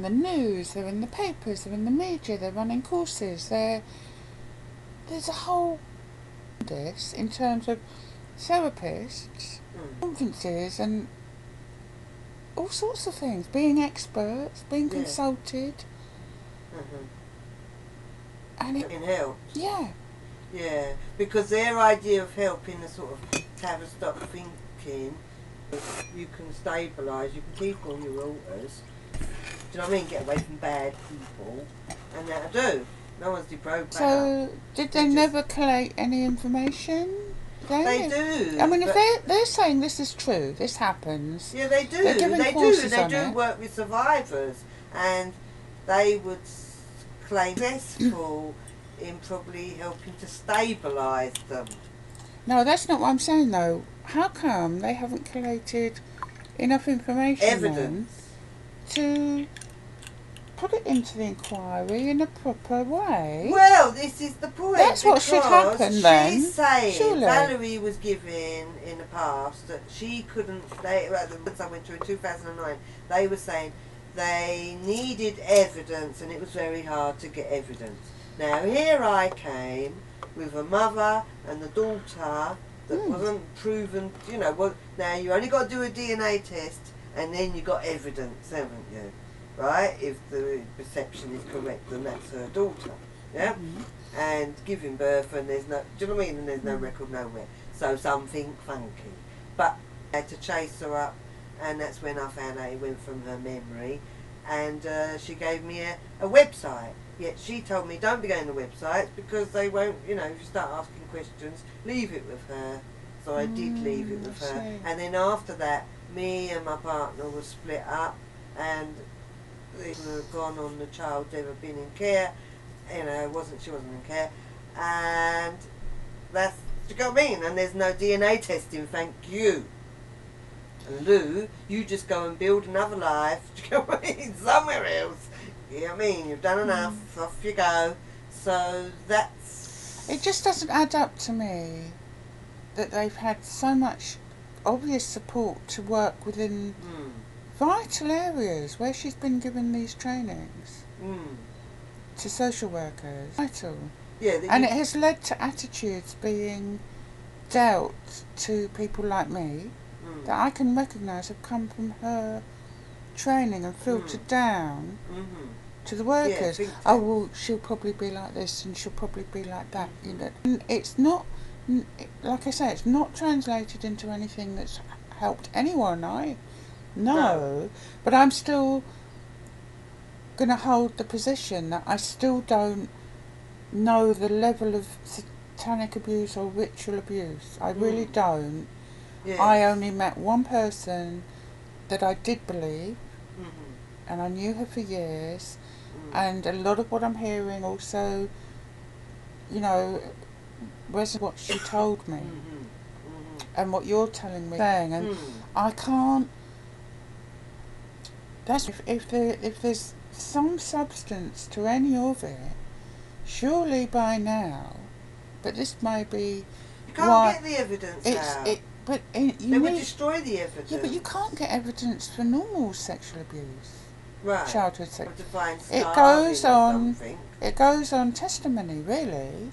the news, they're in the papers, they're in the media, they're running courses, there's a whole this in terms of therapists, conferences and all sorts of things, being experts, being consulted. And it in help. Yeah. Yeah, because their idea of help in the sort of Tavistock thinking, you can stabilise, you can keep all your alters. Do you know what I mean? Get away from bad people, and that'll do. No one's deprived. So, did they never collate any information? They do. I mean, if they're saying this is true, this happens. Yeah, they do. They're giving courses on They do it. work with survivors, and they would claim successful in probably helping to stabilise them. No, that's not what I'm saying though. How come they haven't collated enough information Evidence. to put it into the inquiry in a proper way. Well, this is the point. That's what should happen then. She's saying Surely. Valerie was given in the past that she couldn't. The ones I went to in 2009, they were saying they needed evidence, and it was very hard to get evidence. Now here I came with a mother and a daughter that wasn't proven. You know, well, now you only got to do a DNA test, and then you got evidence, haven't you? Right, if the perception is correct, then that's her daughter, yeah? And giving birth, and there's no, do you know what I mean? And there's no record nowhere. So something funky. But I had to chase her up, and that's when I found out it went from her memory. And she gave me a website. Yet she told me, don't be going to websites because they won't, you know, if you start asking questions, leave it with her. So I did leave it with her. And then after that, me and my partner were split up, and they were gone on the child, never been in care, you know, she wasn't in care, and that's, do you know what I mean? And there's no DNA testing, thank you. And Lou, you just go and build another life, do you know what I mean, somewhere else. You know what I mean? You've done enough, off you go. So that's... It just doesn't add up to me that they've had so much obvious support to work within vital areas where she's been given these trainings to social workers. Vital. Yeah, and it has led to attitudes being dealt to people like me that I can recognise have come from her training and filtered down to the workers. Yeah, oh, well, she'll probably be like this and she'll probably be like that. You know, and it's not, like I say, it's not translated into anything that's helped anyone. No, but I'm still going to hold the position that I still don't know the level of satanic abuse or ritual abuse. I really don't. Yes. I only met one person that I did believe, and I knew her for years, and a lot of what I'm hearing also, you know, resonates what she told me and what you're telling me, saying, and I can't. That's if there's some substance to any of it, surely by now, but this may be. You can't get the evidence out. They would destroy the evidence. Yeah, but you can't get evidence for normal sexual abuse. Right. Childhood sex. It goes on testimony, really,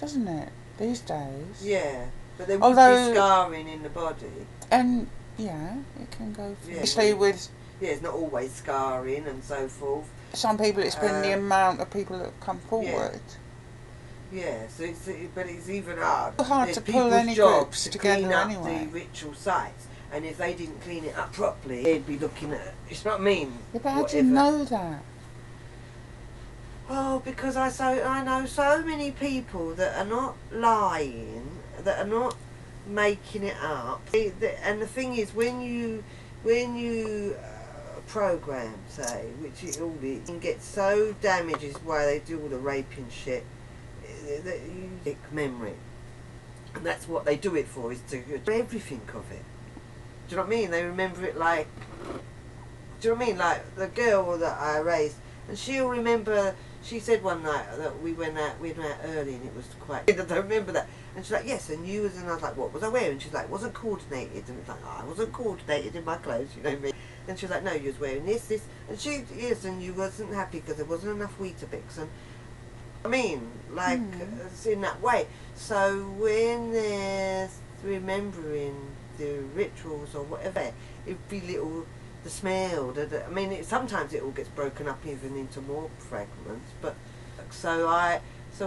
doesn't it? These days. Yeah, but there would be scarring in the body. And yeah, it can go. Especially with. Yeah, it's not always scarring and so forth. Some people, it's been the amount of people that have come forward. Yeah, so but it's even hard. It's hard to pull any groups together clean up anyway. The ritual sites, and if they didn't clean it up properly, they'd be looking at. It's not mean. Yeah, but how do you know that? Oh, because I know so many people that are not lying, that are not making it up. And the thing is, when you program, say, which it all is, and get so damaged is why they do all the raping shit, that you take memory. And that's what they do it for, is to everything of it. Do you know what I mean? They remember it like, do you know what I mean? Like the girl that I raised, and she'll remember, she said one night that we went out early and it was quite, I don't remember that. And she's like, yes, and you was, and I was like, what was I wearing? And she's like, wasn't coordinated. And it's like, oh, I wasn't coordinated in my clothes, you know what I mean? And she was like, no, you was wearing this. And she, yes, and you wasn't happy because there wasn't enough Weetabix. And I mean, like, it's in that way. So when they're remembering the rituals or whatever, it'd be little, the smell, I mean, sometimes it all gets broken up even into more fragments. But so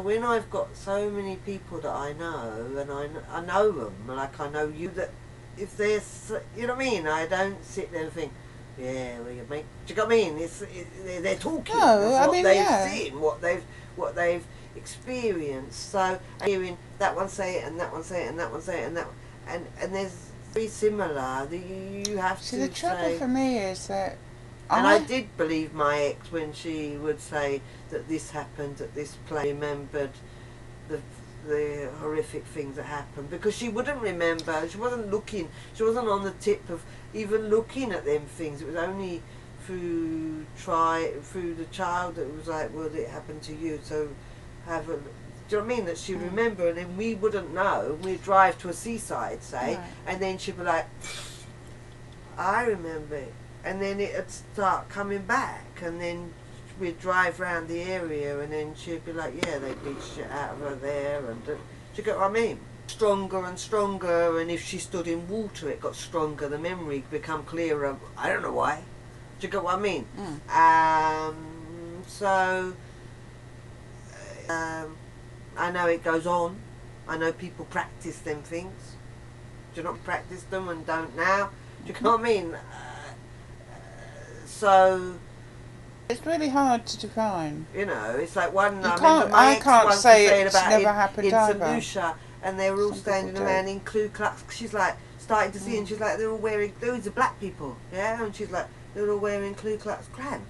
when I've got so many people that I know, and I know them, like I know you, that if there's, you know what I mean, I don't sit there and think, yeah, well, you make, do you know what I mean? They're talking. No, what I mean, they've seen, what they've experienced. So hearing that one say it, and that one say it, and that one say it, and that, and there's very similar. You have See, to. the trouble for me is that. And I did believe my ex when she would say that this happened at this place. Remembered the horrific things that happened, because she wouldn't remember. She wasn't looking. She wasn't on the tip of even looking at them things. It was only through the child that was like, well, it happened to you, so have a, do you know what I mean, that she'd remember, and then we wouldn't know. We'd drive to a seaside, say, and then she'd be like, I remember it, and then it'd start coming back, and then we'd drive round the area, and then she'd be like, yeah, they beat shit out of her there, and do you get what I mean? Stronger and stronger, and if she stood in water, it got stronger, the memory become clearer. I don't know why. Do you get what I mean? So I know it goes on. I know people practice them things. Do you not practice them and don't now? Do you know what I mean? So it's really hard to define. You know, it's like one. I can't say it's never happened in either. St Lucia, and they were all standing around in Ku Klux. She's like starting to see, and she's like, they're all wearing. Those are black people, yeah, and she's like, they're all wearing Ku Klux Klan.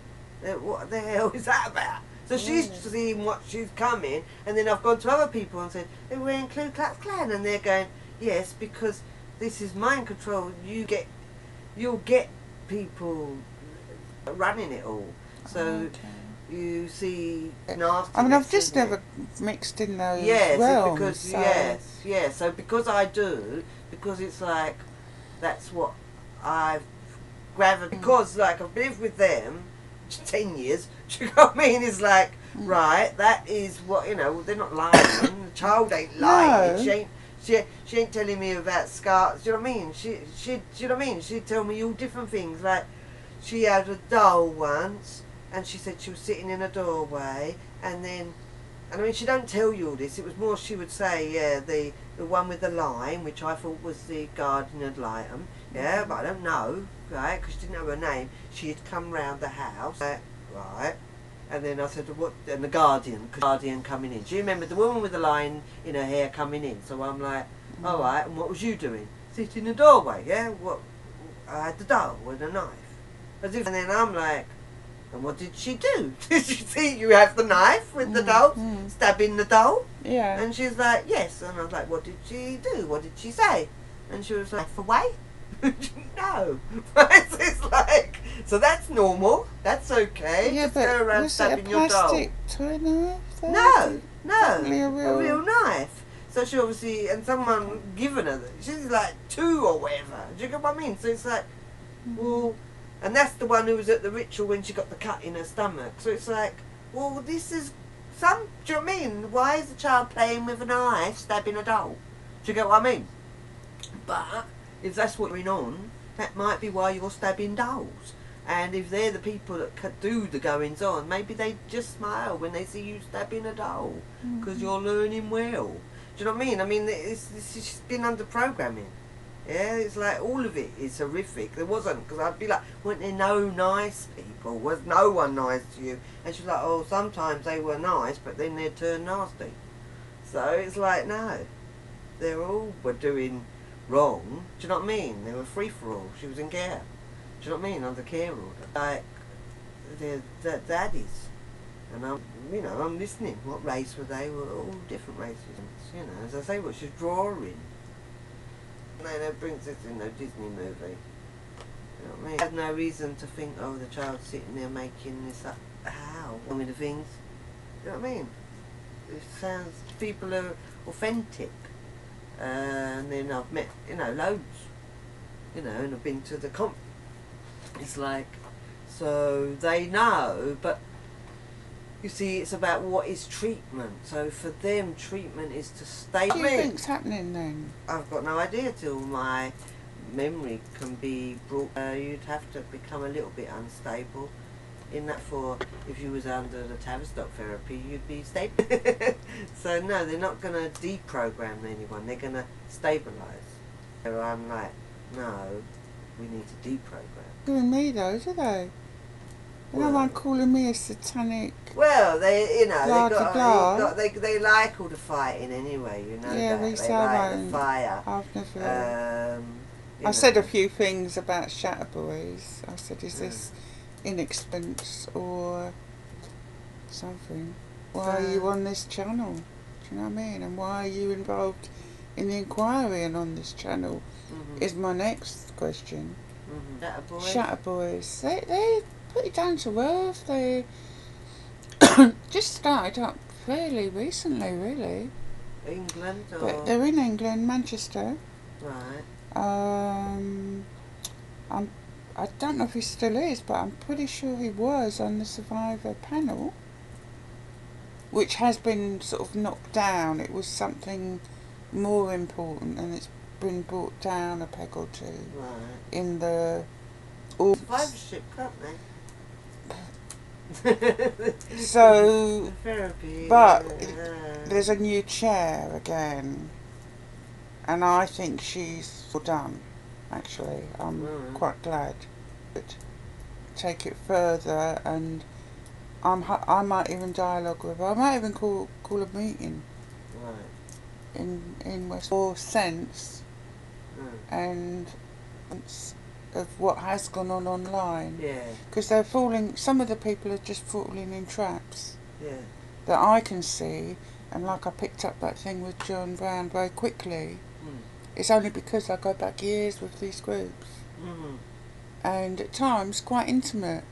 What the hell is that about? So she's seeing what she's coming, and then I've gone to other people and said, they're wearing Ku Klux Klan, and they're going, yes, because this is mind control. You'll get people running it all. So you see nasty. I mean, I've just never mixed in those realms. So because I do, because it's like that's what I've gathered. Because like I've lived with them 10 years. Do you know what I mean? It's like right. That is what, you know. They're not lying. The child ain't lying. No. She ain't telling me about scars. Do you know what I mean? Do you know what I mean? She'd tell me all different things. Like she had a doll once. And she said she was sitting in a doorway, and then, and I mean, she don't tell you all this. It was more she would say, yeah, the one with the line, which I thought was the guardian ad litem, yeah, but I don't know, right, because she didn't know her name. She had come round the house, right, and then I said, what, and the guardian coming in. Do you remember the woman with the line in her hair coming in? So I'm like, all right, and what was you doing? Sitting in the doorway, yeah, what, I had the doll with a knife. As if, and then I'm like, and what did she do? Did she see you have the knife with the doll, stabbing the doll? Yeah. And she's like, yes. And I was like, what did she do? What did she say? And she was like, knife away? No. So it's like, so that's normal. That's okay. Yeah, just but go around was stabbing it a your doll. plastic toy knife? No. Definitely A a real knife. So she obviously, and someone given her, she's like 2 or whatever. Do you get what I mean? So it's like, well. And that's the one who was at the ritual when she got the cut in her stomach. So it's like, well, this is do you know what I mean? Why is the child playing with a knife, stabbing a doll? Do you get what I mean? But if that's what's going on, that might be why you're stabbing dolls. And if they're the people that do the goings on, maybe they just smile when they see you stabbing a doll because you're learning well. Do you know what I mean? I mean, this has been under programming. Yeah, it's like all of it is horrific. There wasn't, because I'd be like, weren't there no nice people? Was no one nice to you? And she's like, oh, sometimes they were nice, but then they'd turn nasty. So it's like, no, they all were doing wrong. Do you know what I mean? They were free for all. She was in care. Do you know what I mean? Under care order. Like, they're daddies. And I'm listening. What race were they? Were all different races. You know, as I say, what she's drawing. No princess in no Disney movie. You know what I mean? I had no reason to think, oh, the child's sitting there making this up. How? One of the things. You know what I mean? It sounds, people are authentic. And then I've met, loads. And I've been to the It's like, so they know, but you see, it's about what is treatment. So for them, treatment is to stay. What do you think's happening then? I've got no idea till my memory can be brought. You'd have to become a little bit unstable. In that, for if you was under the Tavistock therapy, you'd be stable. So no, they're not going to deprogram anyone. They're going to stabilise. So I'm like, no, we need to deprogram. Doing me though, do they? They don't mind calling me a satanic. Well, they they like all the fighting anyway, Yeah, that. they like the fire. I've never. I said a few things about Shatter Boys. I said, is this inexperience or something? Why are you on this channel? Do you know what I mean? And why are you involved in the inquiry and on this channel? Is my next question. Shatter Boys. Shatter Boys. They pretty down to earth. They just started up fairly recently, really. England or? But they're in England, Manchester. Right. I don't know if he still is, but I'm pretty sure he was on the Survivor panel, which has been sort of knocked down. It was something more important, and it's been brought down a peg or two. Right. In the Survivorship, can't they? So, Therapy. but there's a new chair again, and I think she's all done. Actually, I'm quite glad. But take it further, and I might even dialogue with her. I might even call a meeting. Right. In West more sense and of what has gone on online. Yeah. Because they're falling. Some of the people are just falling in traps. Yeah. That I can see, and like I picked up that thing with John Brown very quickly. It's only because I go back years with these groups, and at times quite intimate.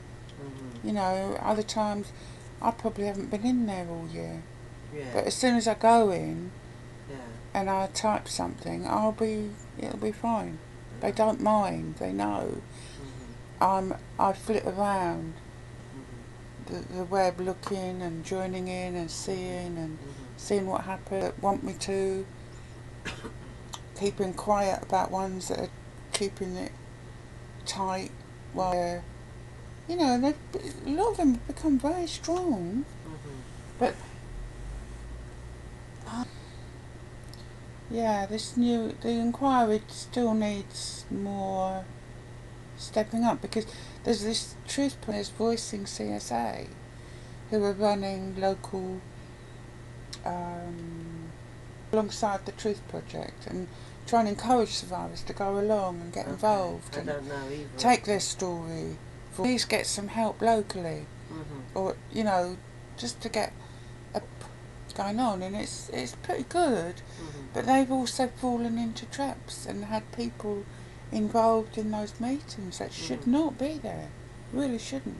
You know, other times I probably haven't been in there all year. Yeah. But as soon as I go in, Yeah. and I type something, it'll be fine. They don't mind. They know. I flit around the web, looking and joining in and seeing what happened. Want me to. Keeping quiet about ones that are keeping it tight while, you know, a lot of them have become very strong. But yeah, the inquiry still needs more stepping up, because there's this truth players voicing CSA who are running local alongside the Truth Project and trying to encourage survivors to go along and get involved I and don't know either. take their story, please get some help locally, or you know, just to get going on. And it's pretty good, but they've also fallen into traps and had people involved in those meetings that should not be there, really shouldn't.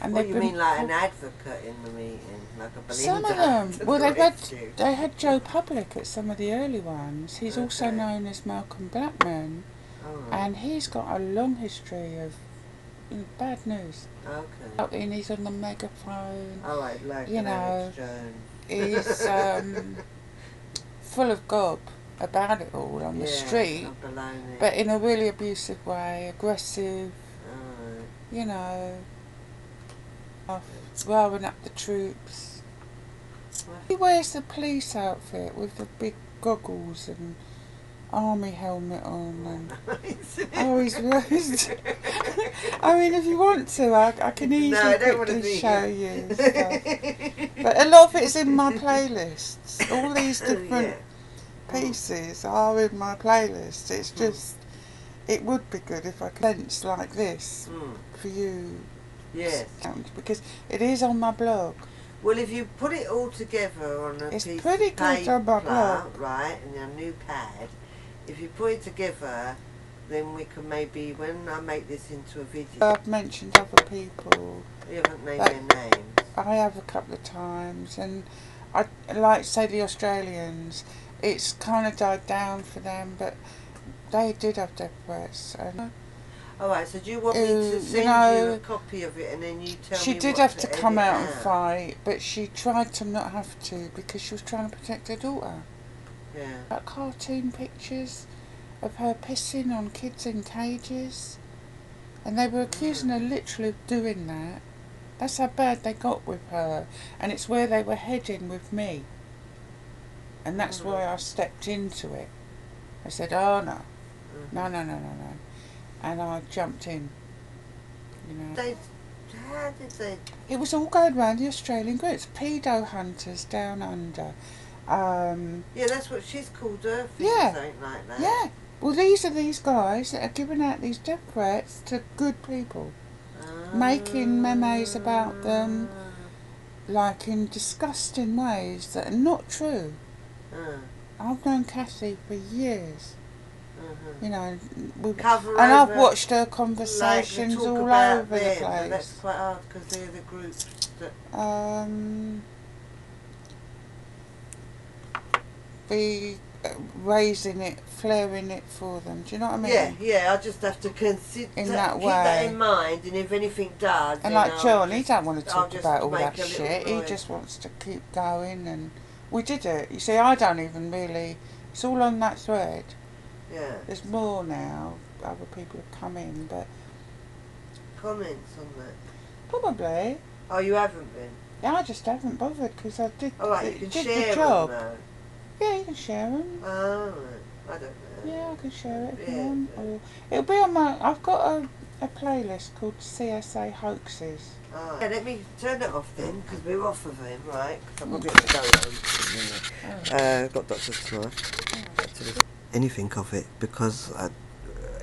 And what, you mean like an advocate in the meeting, like a Belinda? Some of them. Well, they had Joe Public at some of the early ones. He's also known as Malcolm Blackman, and he's got a long history of bad news. Okay. And he's on the megaphone. Oh, right, like you know, Alex Jones. He's full of gob about it all on the street, but in a really abusive way, aggressive. You know. Roaring up the troops. He wears the police outfit with the big goggles and army helmet on, and he's raised. I mean, if you want to, I can easily quickly show you stuff. But a lot of it's in my playlists. All these different pieces are in my playlist. It's just, it would be good if I could sense like this for you. Yes. Because it is on my blog. Well, if you put it all together on a piece of good on my blog. Right, and your new pad, if you put it together, then we can maybe, when I make this into a video... I've mentioned other people. You haven't named their names. I have a couple of times, and I like, say, the Australians, it's kind of died down for them, but they did have death threats. Alright, so do you want me to send you a copy of it and then you tell me she did have to come out and fight, but she tried to not have to because she was trying to protect her daughter. Yeah. Like cartoon pictures of her pissing on kids in cages, and they were accusing her literally of doing that. That's how bad they got with her, and it's where they were heading with me. And that's why I stepped into it. I said, oh no, no. And I jumped in, you know. How did they? It was all going around the Australian groups, pedo hunters down under. Yeah, that's what she's called her. Something like that. Yeah. Well, these are these guys that are giving out these death threats to good people, making memes about them, like in disgusting ways that are not true. I've known Kathy for years. You know, Cover and I've over, watched her like, conversations talk all about over the them, but place. that's quite hard because they're the group that Be raising it, flaring it for them. Do you know what I mean? yeah. I just have to consider In that keep that way. in mind, and if anything does, And then like I'll John, he just- don't want to I'll talk just about all make that a little shit. He noise. just wants to keep going, and we did it. You see, I don't even really. It's all on that thread. Yeah. There's more now. Other people have come in, but Comments on that. probably. Oh, you haven't been. Yeah, I just haven't bothered because I did. All right, you can did share the job. them though. Yeah, you can share them. Oh, right. I don't know. Yeah, I can share it if you Yeah, want. yeah. Or it'll be on my. I've got a playlist called CSA Hoaxes. Oh. Yeah, let me turn it off then, because we're off of him, right? Because I've got a bit to go on. Got doctors tomorrow. Anything of it because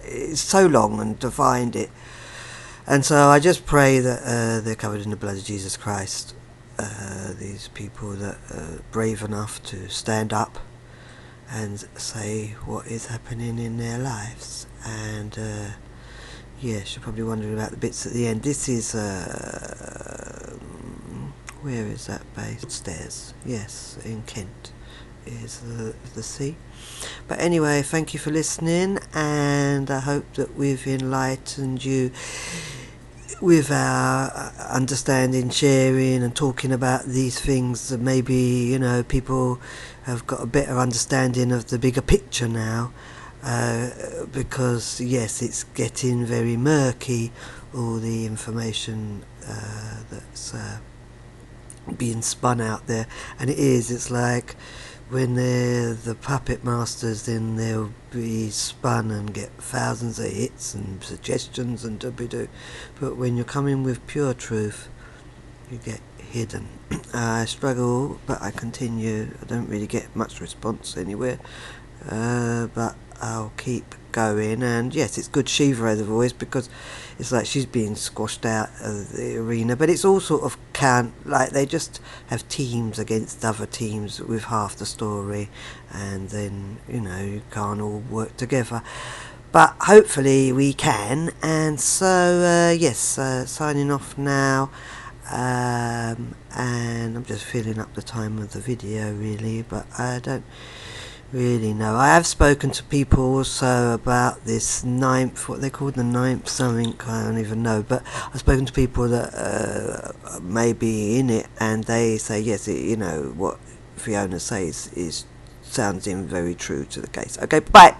it's so long and to find it, and so I just pray that they're covered in the blood of Jesus Christ. These people that are brave enough to stand up and say what is happening in their lives. And yes, you're probably wondering about the bits at the end. This is where is that based? Stairs. Yes, in Kent is the sea. But anyway, thank you for listening, and I hope that we've enlightened you with our understanding, sharing and talking about these things. That maybe, you know, people have got a better understanding of the bigger picture now, because yes, it's getting very murky, all the information that's being spun out there. And it's like when they're the puppet masters, then they'll be spun and get thousands of hits and suggestions and do. But when you're coming with pure truth, you get hidden. I struggle, but I continue. I don't really get much response anywhere, but I'll keep going. And yes, it's good Sheeva has a voice, because it's like she's being squashed out of the arena, but it's all sort of like they just have teams against other teams with half the story, and then, you know, you can't all work together, but hopefully we can. And so yes, signing off now, and I'm just filling up the time of the video really, but I don't really know. I have spoken to people also about this ninth, what they call the ninth something, I don't even know, but I've spoken to people that may be in it, and they say yes, you know, what Fiona says is sounds very true to the case. Okay, bye.